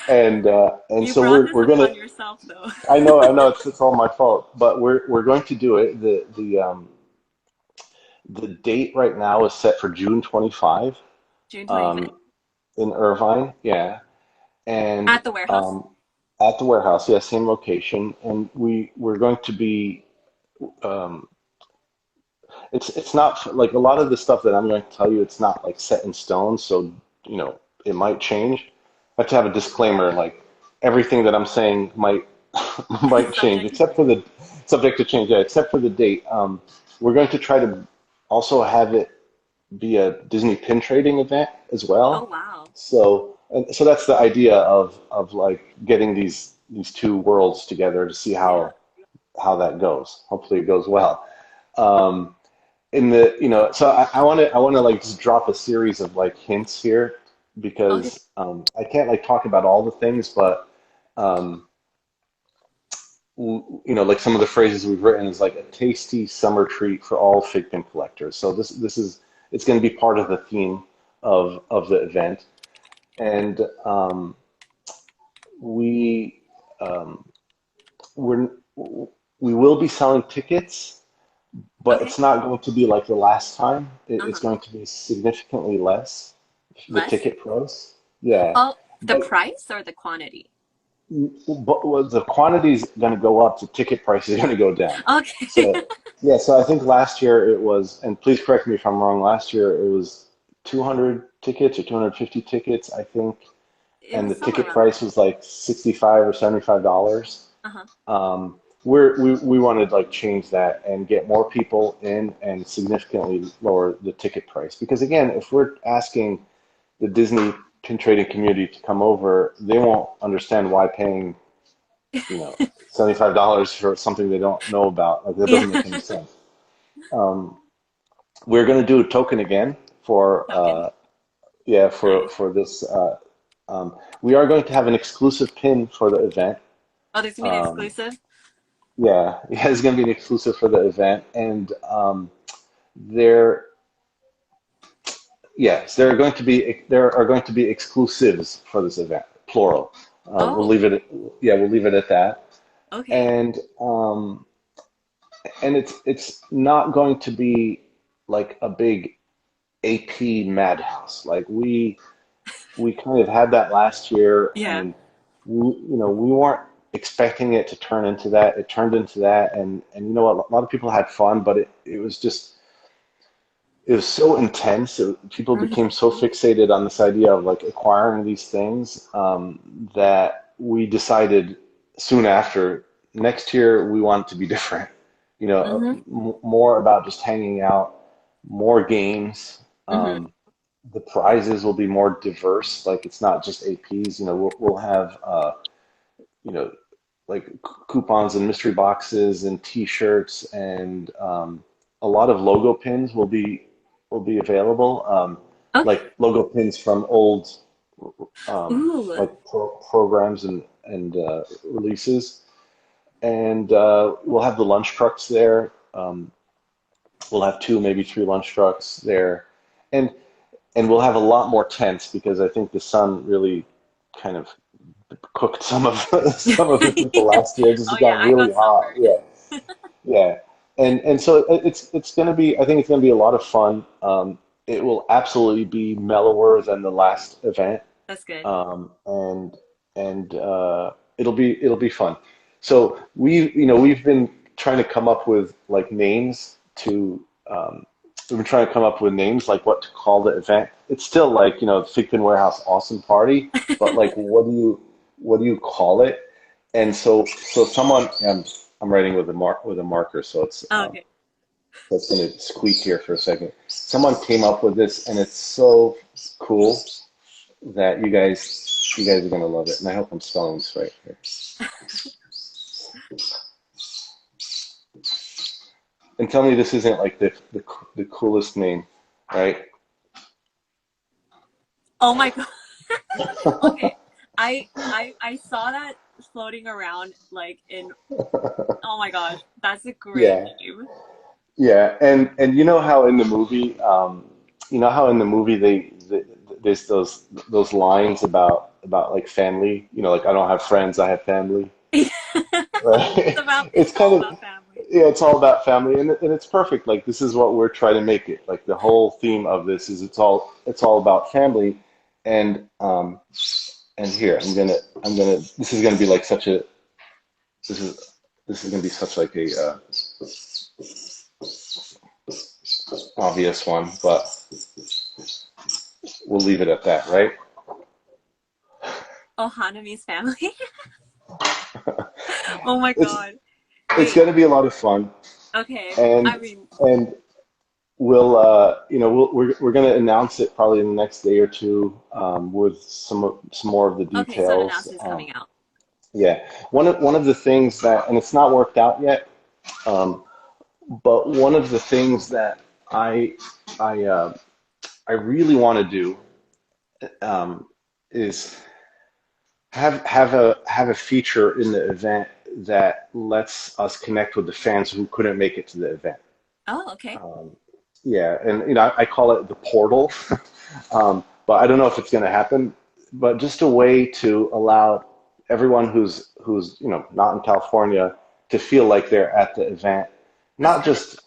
And You so brought this we're gonna. upon yourself, though. I know it's all my fault, but we're going to do it. The date right now is set for June 25 June 25th um, in Irvine, yeah, and at the warehouse. at the warehouse, yeah, same location. And we're going to be. Um, it's not like a lot of the stuff that I'm going to tell you. It's not like set in stone, so it might change. I have to have a disclaimer, like everything that I'm saying might might change, Subject. except for the subject to change. Yeah, except for the date. We're going to try to also have it be a Disney pin trading event as Oh, well. wow. So that's the idea of like getting these two worlds together to see Yeah. how that goes. Hopefully it goes well. Um, in the so I want to like just drop a series of like hints here Okay. because I can't like talk about all the things, but um, like some of the phrases we've written is like a tasty summer treat for all FiGPiN collectors. So this is it's going to be part of the theme of the event, and we um, we're we will be selling tickets, but Okay. it's not going to be like the last time. It's Uh-huh. going to be significantly less, the Less? ticket price. Yeah, Oh, the but price or the quantity? but the quantity is going to go up, the ticket price is going to go down. Okay. So yeah, so I think last year it was, and please correct me if I'm wrong. Last year it was 200 tickets or 250 tickets, I think, It and was the somewhere ticket around there. price was like 65 or $75. Uh-huh. We wanted to like change that and get more people in and significantly lower the ticket price because again, if we're asking the Disney pin trading community to come over, they won't understand why paying $75 for something they don't know about. Like that Yeah. doesn't make any sense. Um, we're going to do a token again for Token. yeah Nice. for this. We are going to have an exclusive pin for the event. Oh, there's gonna be an Um, exclusive? yeah, it's going to be an exclusive for the event, and there yes, there are going to be exclusives for this event, plural. We'll Oh, leave it. Yeah, we'll leave it at that. okay. And it's not going to be like a big AP madhouse. Like we kind of had that last year, Yeah. and we weren't expecting it to turn into that. It turned into that, and you know what? A lot of people had fun, but it was just it was so intense. People Hmm. became so fixated on this idea of like acquiring these things that we decided soon after next year we want it to be different. Hmm. More about just hanging out, more games, Hmm. um, the prizes will be more diverse. Like it's not just APs. We'll have you know, like coupons and mystery boxes and T-shirts and a lot of logo pins will be available. Okay. Like logo pins from old Ooh. like programs and releases, and we'll have the lunch trucks there. We'll have two, maybe three lunch trucks there, and and we'll have a lot more tents because I think the sun really kind of cooked some of some of the people Yeah. last year. It just Oh yeah, got I really got hot. sunburned. Yeah, yeah, and so it's going to be. I think it's going to be a lot of fun. It will absolutely be mellower than the last event, That's good. and it'll be fun. So we've been trying to come up with like names to we've been trying to come up with names like what to call the event. It's still like FiGPiN Warehouse Awesome Party, but like what do you call it? And so someone I'm writing with a marker, so Oh, okay. it's going to squeak here for a second. Someone came up with this, and it's so cool that you guys are gonna love it, and I hope I'm spelling this right here. And tell me this isn't like the coolest name, right? Oh my God. Okay. I saw that floating around like in, oh my gosh, that's a great Yeah, name. yeah, and you know how in the movie there's those lines about like family, like I don't have friends, I have family, right? It's It's kind all of about family. yeah, it's all about family, and it's perfect. Like this is what we're trying to make it. Like the whole theme of this is it's all about family, and here I'm gonna this is gonna be like such a this is this is gonna be such like a obvious one, but we'll leave it at that, right? Oh, Hanami's family. Oh my It's God. it's Wait. gonna be a lot of fun, Okay. I and mean, and we're going to announce it probably in the next day or two with some more of the okay, so an details. announcement's coming out. Yeah, one of the things that, and it's not worked out yet, um, but one of the things that I I I really want to do um, is have a feature in the event that lets us connect with the fans who couldn't make it to the event. Oh, okay. Um, yeah, and I call it the portal, but I don't know if it's going to happen. But just a way to allow everyone who's not in California to feel like they're at the event, That's not good. just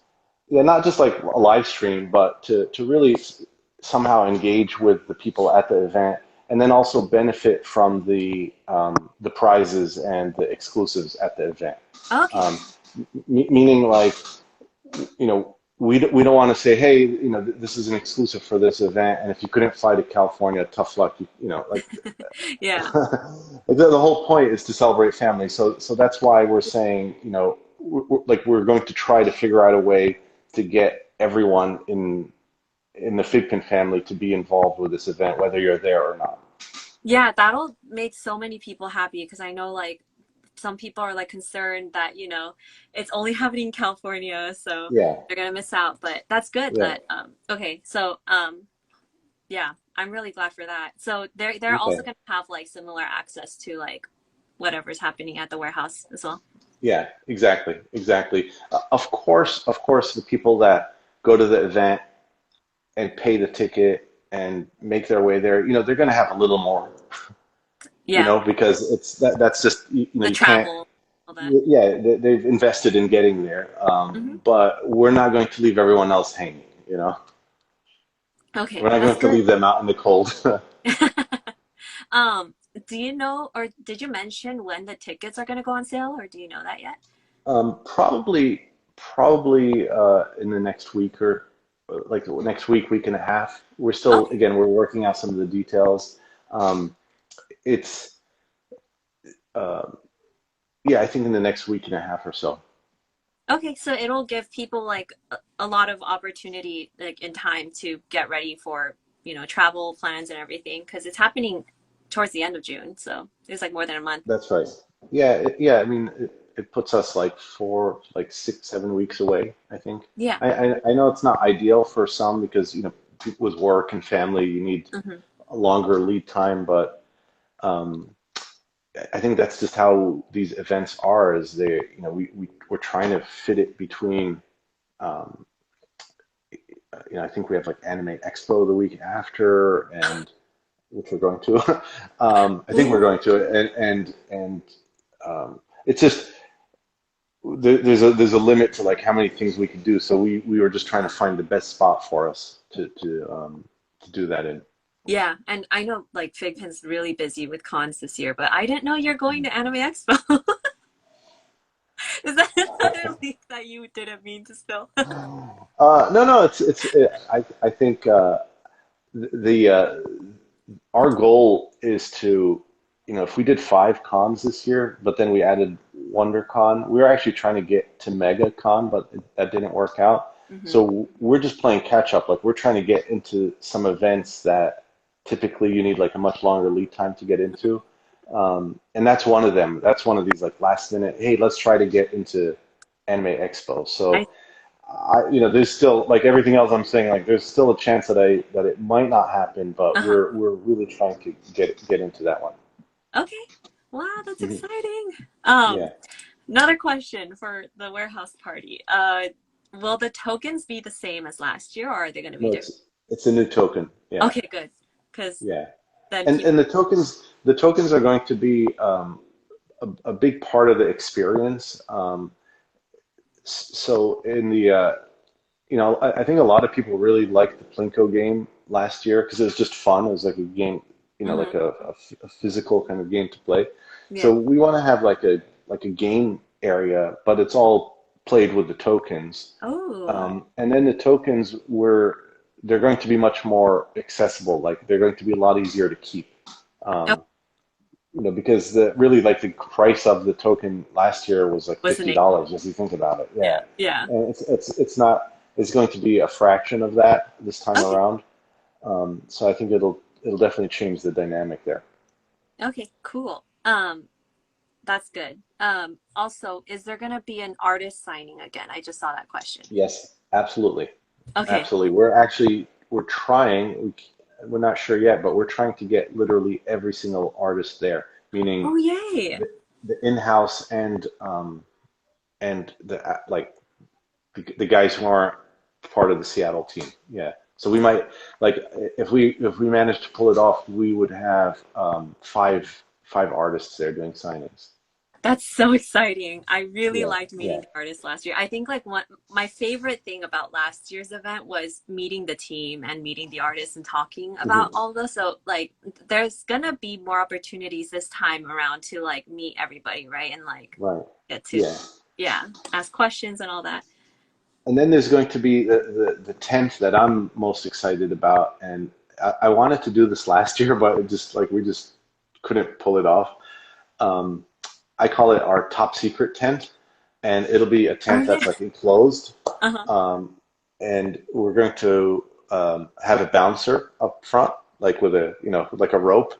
yeah, not just like a live stream, but to really somehow engage with the people at the event, and then also benefit from the prizes and the exclusives at the event. Okay. Um, Meaning like we don't want to say, hey, this is an exclusive for this event, and if you couldn't fly to California, tough luck. Like Yeah. the whole point is to celebrate family. So that's why we're saying, like we're going to try to figure out a way to get everyone in the FiGPiN family to be involved with this event, whether you're there or not. Yeah, that'll make so many people happy because I know like some people are like concerned that, it's only happening in California, so Yeah, they're gonna miss out. But that's good yeah, that okay, so yeah, I'm really glad for that. So they're also okay. gonna have like similar access to like whatever's happening at the warehouse as well. Yeah, exactly, exactly. Of course, the people that go to the event and pay the ticket and make their way there, they're going to have a little more, Yeah, because that's just, the you can't, travel, all that. yeah, they've invested in getting there. Hmm. But we're not going to leave everyone else hanging. Okay, We're not that's going to good. leave them out in the cold. Um, do you know or did you mention when the tickets are gonna go on sale, or do you know that yet? Probably in the next week or like next week and a half. We're still, Okay. again, we're working out some of the details. Um, it's, uh, yeah, I think in the next week and a half or so. Okay, so it'll give people like a lot of opportunity like in time to get ready for travel plans and everything because it's happening towards the end of June. So it's like more than a month. That's right. Yeah, yeah. I mean, it puts us like like 6, 7 weeks away, I think. Yeah. I know it's not ideal for some because, with work and family, you need Hmm. a longer lead time, but um, I think that's just how these events are, is we're trying to fit it between, um, I think we have like Anime Expo the week after, and which we're going to. I think we're Ooh. going to it, and it's just there's a limit to like how many things we can do. So we were just trying to find the best spot for us to do that in. Yeah, and I know like FiGPiN's really busy with cons this year, but I didn't know you're going to Anime Expo. Is that another leak that you didn't mean to spill? No, no, I think the our goal is to, if we did 5 cons this year, but then we added WonderCon, we were actually trying to get to MegaCon, but that didn't work out. Hmm. So we're just playing catch up. Like we're trying to get into some events that typically you need like a much longer lead time to get into. And that's one of them. That's one of these like last minute, hey, let's try to get into Anime Expo. I So there's still like everything else I'm saying, like there's still a chance that it might not happen, but uh-huh. we're really trying to get into that one. Okay. Wow, that's Mhm. exciting. Yeah. Another question for the warehouse party. Will the tokens be the same as last year, or are they going to be No, different? it's a new token. Yeah. Okay, good. Because Yeah. then And people. the tokens are going to be a big part of the experience. So in the I think a lot of people really liked the Plinko game last year because it was just fun. It was like a game, like Hmm. a physical kind of game to play. Yeah. So we want to have like a game area, but it's all played with the tokens. Oh. And then the tokens they're going to be much more accessible. Like they're going to be a lot easier to keep. Oh, Um, because the really like the price of the token last year was like fifty listening. dollars if you think about it. Yeah. Yeah, Yeah. and it's not. It's going to be a fraction of that this time Okay. around. So I think it'll definitely change the dynamic there. Okay. Cool. That's good. Also, is there going to be an artist signing again? I just saw that question. Yes, absolutely, Okay. absolutely. We're trying. We're not sure yet, but we're trying to get literally every single artist there, meaning Oh, yay. the in-house and the guys who aren't part of the Seattle team. Yeah. So we might like if we manage to pull it off, we would have five artists there doing signings. That's so exciting. I really Yeah, liked meeting yeah. the artists last year. I think like one my favorite thing about last year's event was meeting the team and meeting the artists and talking about Hmm. all those. So like there's gonna be more opportunities this time around to like meet everybody, right? And like Right. get to Yeah. yeah, ask questions and all that. And then there's going to be the tent that I'm most excited about, and I wanted to do this last year, but it just like we just couldn't pull it off. Um, I call it our top secret tent, and it'll be a Oh tent yeah. that's like enclosed. Uh-huh. Um, and we're going to have a bouncer up front, like with like a rope,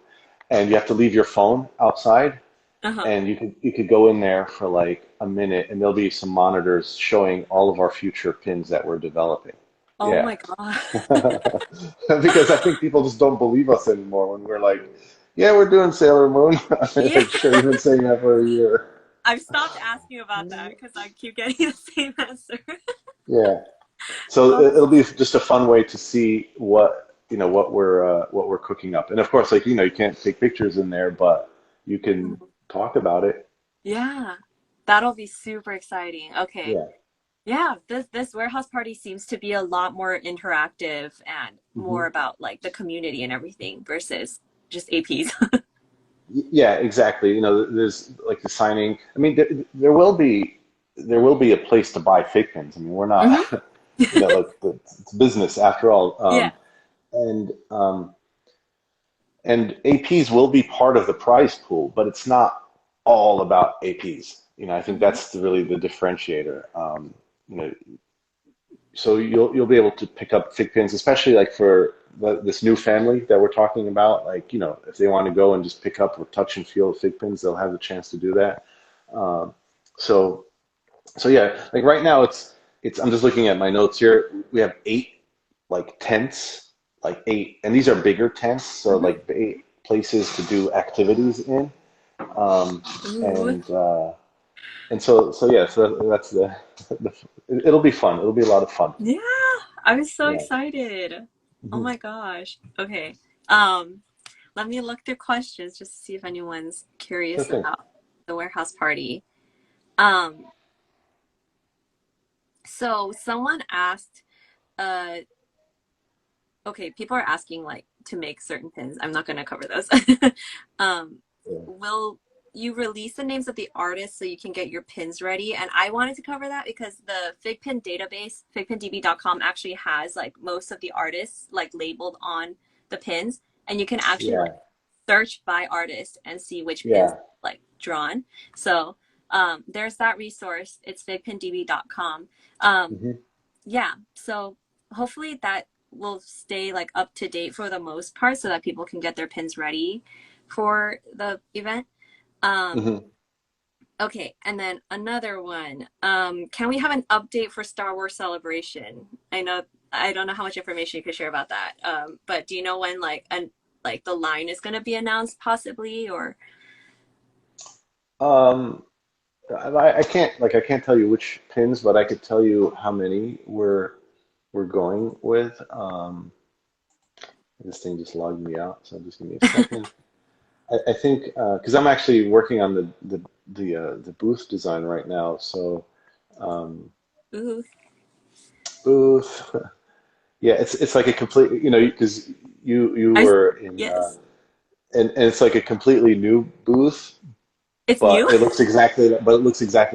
and you have to leave your phone outside, Uh-huh. and you could go in there for like a minute, and there'll be some monitors showing all of our future pins that we're developing. Oh Yeah, my God. because I think people just don't believe us anymore when we're like, yeah, we're doing Sailor Moon. Yeah. Like, sure, you've been saying that for a year. I've stopped asking about that because I keep getting the same answer. Yeah. So Oh, it'll be just a fun way to see what we're cooking up. And of course, like you can't take pictures in there, but you can talk about it. yeah. That'll be super exciting. Okay. Yeah. Yeah, this warehouse party seems to be a lot more interactive and more Hmm. about like the community and everything versus just APs. Yeah, exactly. There's like the signing. I mean, there will be a place to buy fake pins. I mean, we're Hmm. not, like it's business after all. Yeah. And and APs will be part of the prize pool, but it's not all about APs. I think Hmm. that's really the differentiator. You know, so you'll be able to pick up fig pins, especially like this new family that we're talking about, like, if they want to go and just pick up or touch and feel fig pins, they'll have the chance to do that. Um, so so yeah, like right now it's I'm just looking at my notes here. We have eight like tents, like eight, and these are bigger tents, so Mhm. like eight places to do activities in. Um, Ooh. and so yeah, so that's the it'll be fun. It'll be a lot of fun. Yeah, I'm so Yeah. excited. Oh Mhm. my gosh. Okay. Um, Let me look through questions just to see if anyone's Sure curious thing. about the warehouse party. Um, so someone asked, uh, okay, people are asking like to make certain pins. I'm not gonna cover those. Um, Yeah. will you release the names of the artists so you can get your pins ready? And I wanted to cover that because the FigPin database, figpindb.com, actually has like most of the artists like labeled on the pins, and you can actually like Yeah. search by artist and see which pins Yeah. like drawn. So there's that resource. It's figpindb.com. Hmm. Yeah, so hopefully that will stay like up to date for the most part so that people can get their pins ready for the event. Um, Hmm. okay, and then another one. Can we have an update for Star Wars Celebration? I don't know how much information you could share about that. But do you know when like the line is going to be announced possibly or Um, I can't I can't tell you which pins, but I could tell you how many we're going with. This thing just logged me out, so just give me a second. I think because I'm actually working on the booth design right now, so um, ooh, booth. Yeah, it's like a complete, because you I were in, yes. and it's like a completely new booth, It's new? but it looks exactly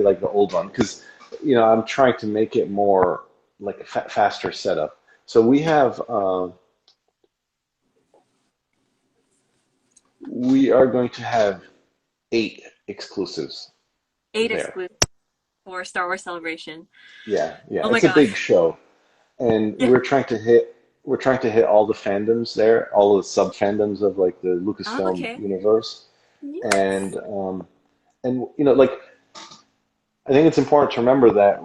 like the old one because I'm trying to make it more like a faster setup. So we are going to have eight exclusives Eight there. exclusive for Star Wars Celebration. Yeah, yeah, Oh my it's a God. big show, and Yeah. we're trying to hit all the fandoms there, all the sub fandoms of like the Oh, Lucasfilm okay. universe, Yes. and like I think it's important to remember that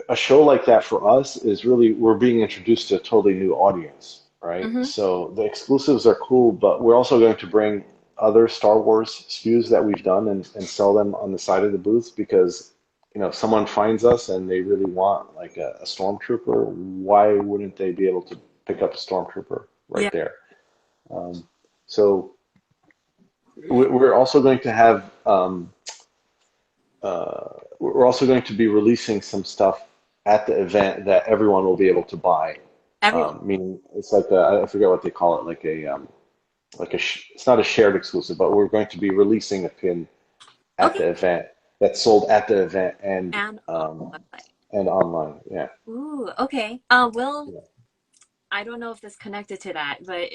a show like that for us is really we're being introduced to a totally new audience, right? Mm-hmm. So the exclusives are cool, but we're also going to bring other Star Wars SKUs that we've done and sell them on the side of the booth because if someone finds us and they really want like a stormtrooper, why wouldn't they be able to pick up a stormtrooper Yeah. right there? Um, so we're also going to have we're also going to be releasing some stuff at the event that everyone will be able to buy. Everyone. Meaning it's like I forget what they call it, it's not a shared exclusive, but we're going to be releasing a pin at Okay. the event that's sold at the event And on the website. and online. Yeah. Ooh, okay. Yeah. I don't know if this connected to that, but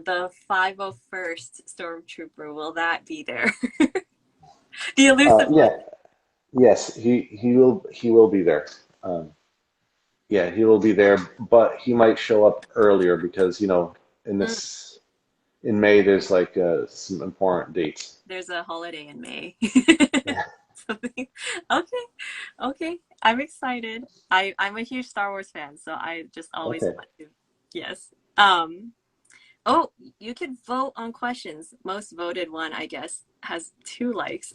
the 501st Stormtrooper, will that be there? The elusive one. Yeah. Yes. He will be there. Um, yeah, he will be there, but he might show up earlier because in Mm, this in May there's like some important dates. there's a holiday in May. Yeah. Something. Okay. Okay. I'm excited. I'm a huge Star Wars fan, so I just always Okay. want to. Yes. Oh, you could vote on questions. Most voted one, I guess, has 2 likes.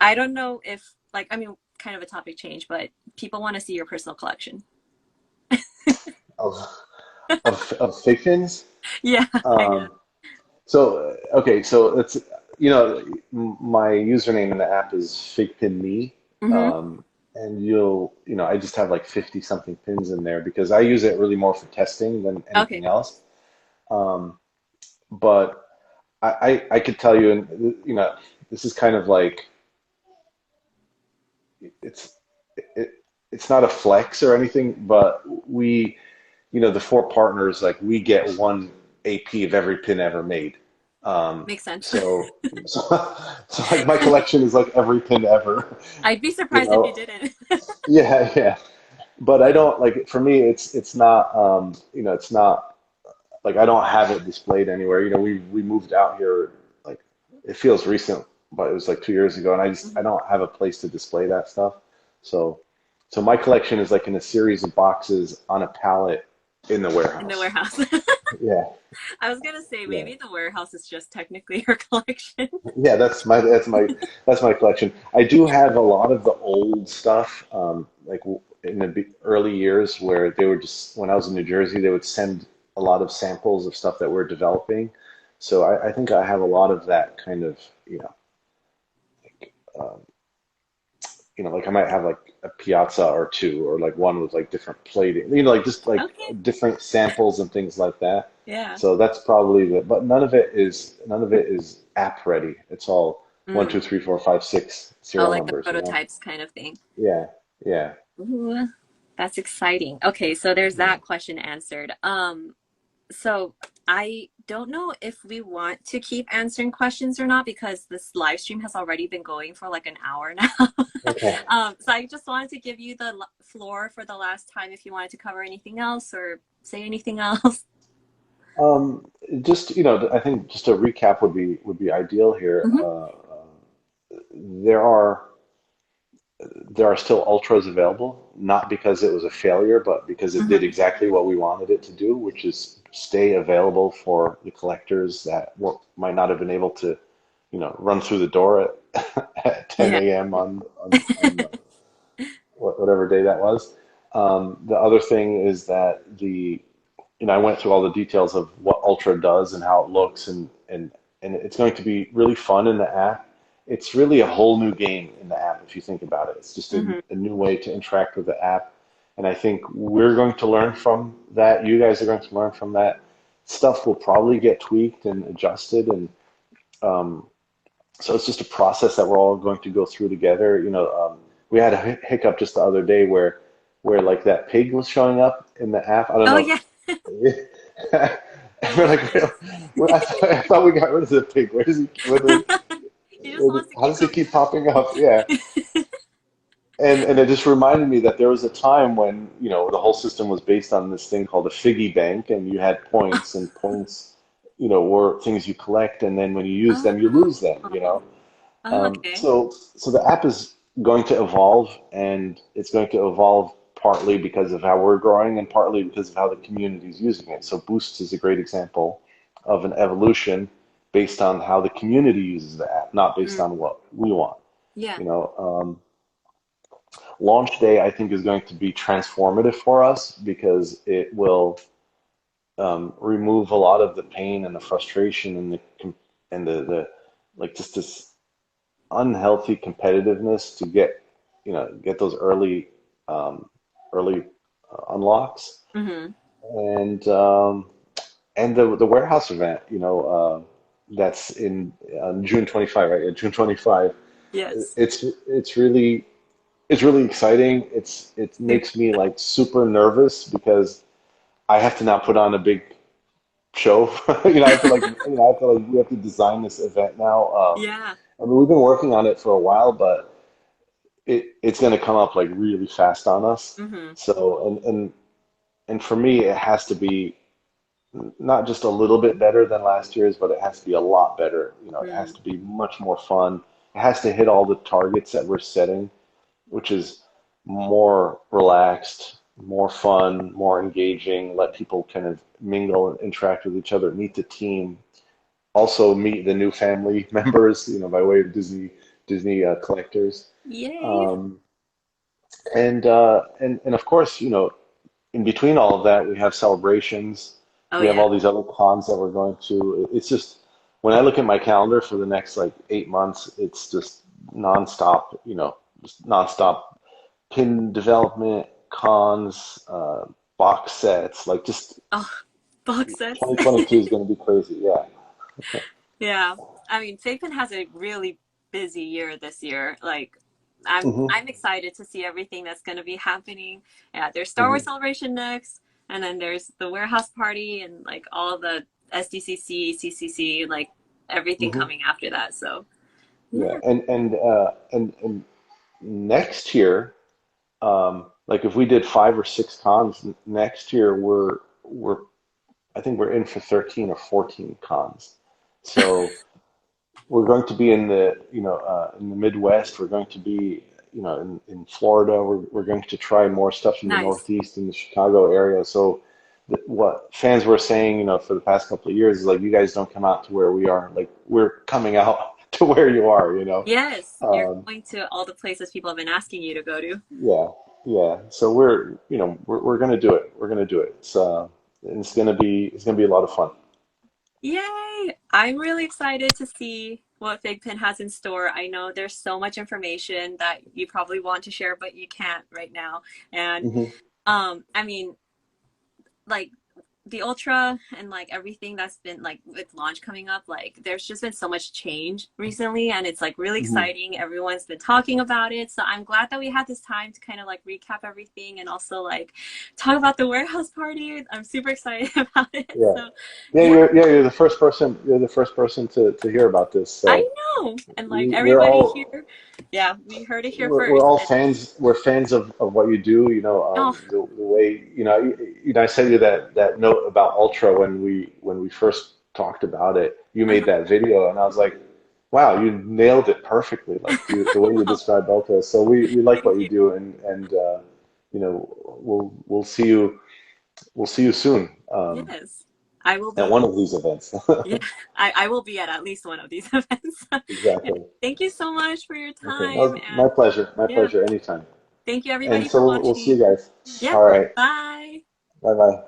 I don't know if like I mean kind of a topic change, but people want to see your personal collection. Of of fictions. Yeah, I guess. Um, so okay, so it's my username in the app is FigPinMe, Hmm. um, and I just have like 50 something pins in there because I use it really more for testing than Okay. anything else. Um, but I could tell you, and this is kind of like it's it, it's not a flex or anything, but the four partners, like we get one AP of every pin ever made. Um, Makes sense. so like my collection is like every pin ever, I'd be you surprised if you know. didn't. Yeah, yeah. But I don't like for me. It's not it's not. like I don't have it displayed anywhere. You know, we moved out here like it feels recent, but it was like 2 years ago, and I Mhm. don't have a place to display that stuff. So so my collection is like in a series of boxes on a pallet in the In the warehouse. warehouse. Yeah, I was gonna say yeah. maybe the warehouse is just technically your collection. Yeah, that's my collection. I do have a lot of the old stuff, like in the early years where they were just when I was in New Jersey, they would send a lot of samples of stuff that we're developing. So I think I have a lot of that kind of, um, like I might have like a piazza or two, or like one with like different plating, like just like Okay. different samples and things like that. Yeah. So that's probably but none of it is app ready. It's all one, Mm. two, three, four, five, six Oh, serial like the numbers. prototypes kind of thing. Yeah, yeah, Ooh, that's exciting. Okay, so there's yeah. that question answered. So I don't know if we want to keep answering questions or not because this live stream has already been going for like an hour now. Okay. So I just wanted to give you the floor for the last time if you wanted to cover anything else or say anything else. Just I think just a recap would be ideal here. Hmm. There are there are still ultras available, not because it was a failure, but because it did Hmm. exactly what we wanted it to do, which is stay available for the collectors that might not have been able to, run through the door at Yeah. 10 a.m. on whatever day that was. The other thing is that I went through all the details of what Ultra does and how it looks, and it's going to be really fun in the app. It's really a whole new game in the app if you think about it. It's just Hmm. a new way to interact with the app, and I think we're going to learn from that. You guys are going to learn from that. Stuff will probably get tweaked and adjusted, and um, so it's just a process that we're all going to go through together. We had a hiccup just the other day where like that pig was showing up in the app. I don't Oh know yeah. if and we're Oh like, yeah. I thought we got rid of the pig. He just wants to how keep does he coming. keep popping up? Yeah. And it just reminded me that there was a time when, the whole system was based on this thing called a figgy bank, and you had points, and points, were things you collect, and then when you use them, you lose them. Oh, oh, okay. So the app is going to evolve, and it's going to evolve partly because of how we're growing and partly because of how the community is using it. So Boost is a great example of an evolution based on how the community uses the app, not based Mm, on what we want. yeah. You know, Launch day, I think, is going to be transformative for us because it will remove a lot of the pain and the frustration and the like just this unhealthy competitiveness to get those early unlocks Hmm. and the warehouse event that's in on June 25, right? Yeah, June 25. Yes. It's really exciting. It Super. makes me like super nervous because I have to now put on a big show. I have to we have to design this event now. Yeah. I mean, we've been working on it for a while, but it's going to come up like really fast on us. Hmm. So and for me, it has to be not just a little bit better than last year's, but it has to be a lot better. It has Mm. to be much more fun. It has to hit all the targets that we're setting, which is more relaxed, more fun, more engaging, let people kind of mingle and interact with each other, meet the team, also meet the new family members, by way of Disney collectors. Yay. Um, and of course, in between all of that, we have celebrations. Oh We have yeah. all these other cons that we're going to. It's just when I look at my calendar for the next like 8 months, it's just nonstop. Just nonstop pin development, cons, box sets. Like just Oh, box sets. 2022 is going to be crazy. Yeah. Yeah. I mean, FiGPiN has a really busy year this year. Like, Hmm. I'm excited to see everything that's going to be happening. Yeah, there's Star Wars Hmm. Celebration next, and then there's the warehouse party and like all the SDCC, CCC, like everything Hmm. coming after that. So, Yeah. yeah. And next year, like if we did 5 or 6 cons next year, we're I think we're in for 13 or 14 cons. So we're going to be in the, in the Midwest. We're going to be, in Florida. We're going to try more stuff in the Nice. Northeast, in the Chicago area. So what fans were saying, for the past couple of years is like, you guys don't come out to where we are. Like we're coming out to where you are. Yes, you're Um, going to all the places people have been asking you to go to. yeah, yeah. So we're gonna do it. We're gonna do it. It's gonna be a lot of fun. Yay! I'm really excited to see what FiGPiN has in store. I know there's so much information that you probably want to share, but you can't right now. And Hmm. I mean, like the Ultra and like everything that's been like with launch coming up, like there's just been so much change recently and it's like really Hmm. exciting. Everyone's been talking about it. So I'm glad that we had this time to kind of like recap everything and also like talk about the warehouse party. I'm super excited about it. Yeah. So Yeah, yeah, you're the first person. You're the first person to hear about this. I So know. And like we're everybody all here, yeah, we heard it here we're first. all And fans. We're fans of what you do. oh, The way I sent you that note about Ultra when we first talked about it. You made that video, and I was like, wow, you nailed it perfectly. Like the way you oh, described Ultra. So we like thank what you you. do, and we'll see you soon, Yes. I will at be. one of these events. Yeah, I will be at least one of these events. Yeah. Exactly. Thank you so much for your Okay. That time. was my And pleasure. My yeah, pleasure. Anytime. thank you And everybody so for we'll see watching. you guys. Yeah, All right. bye. Bye bye.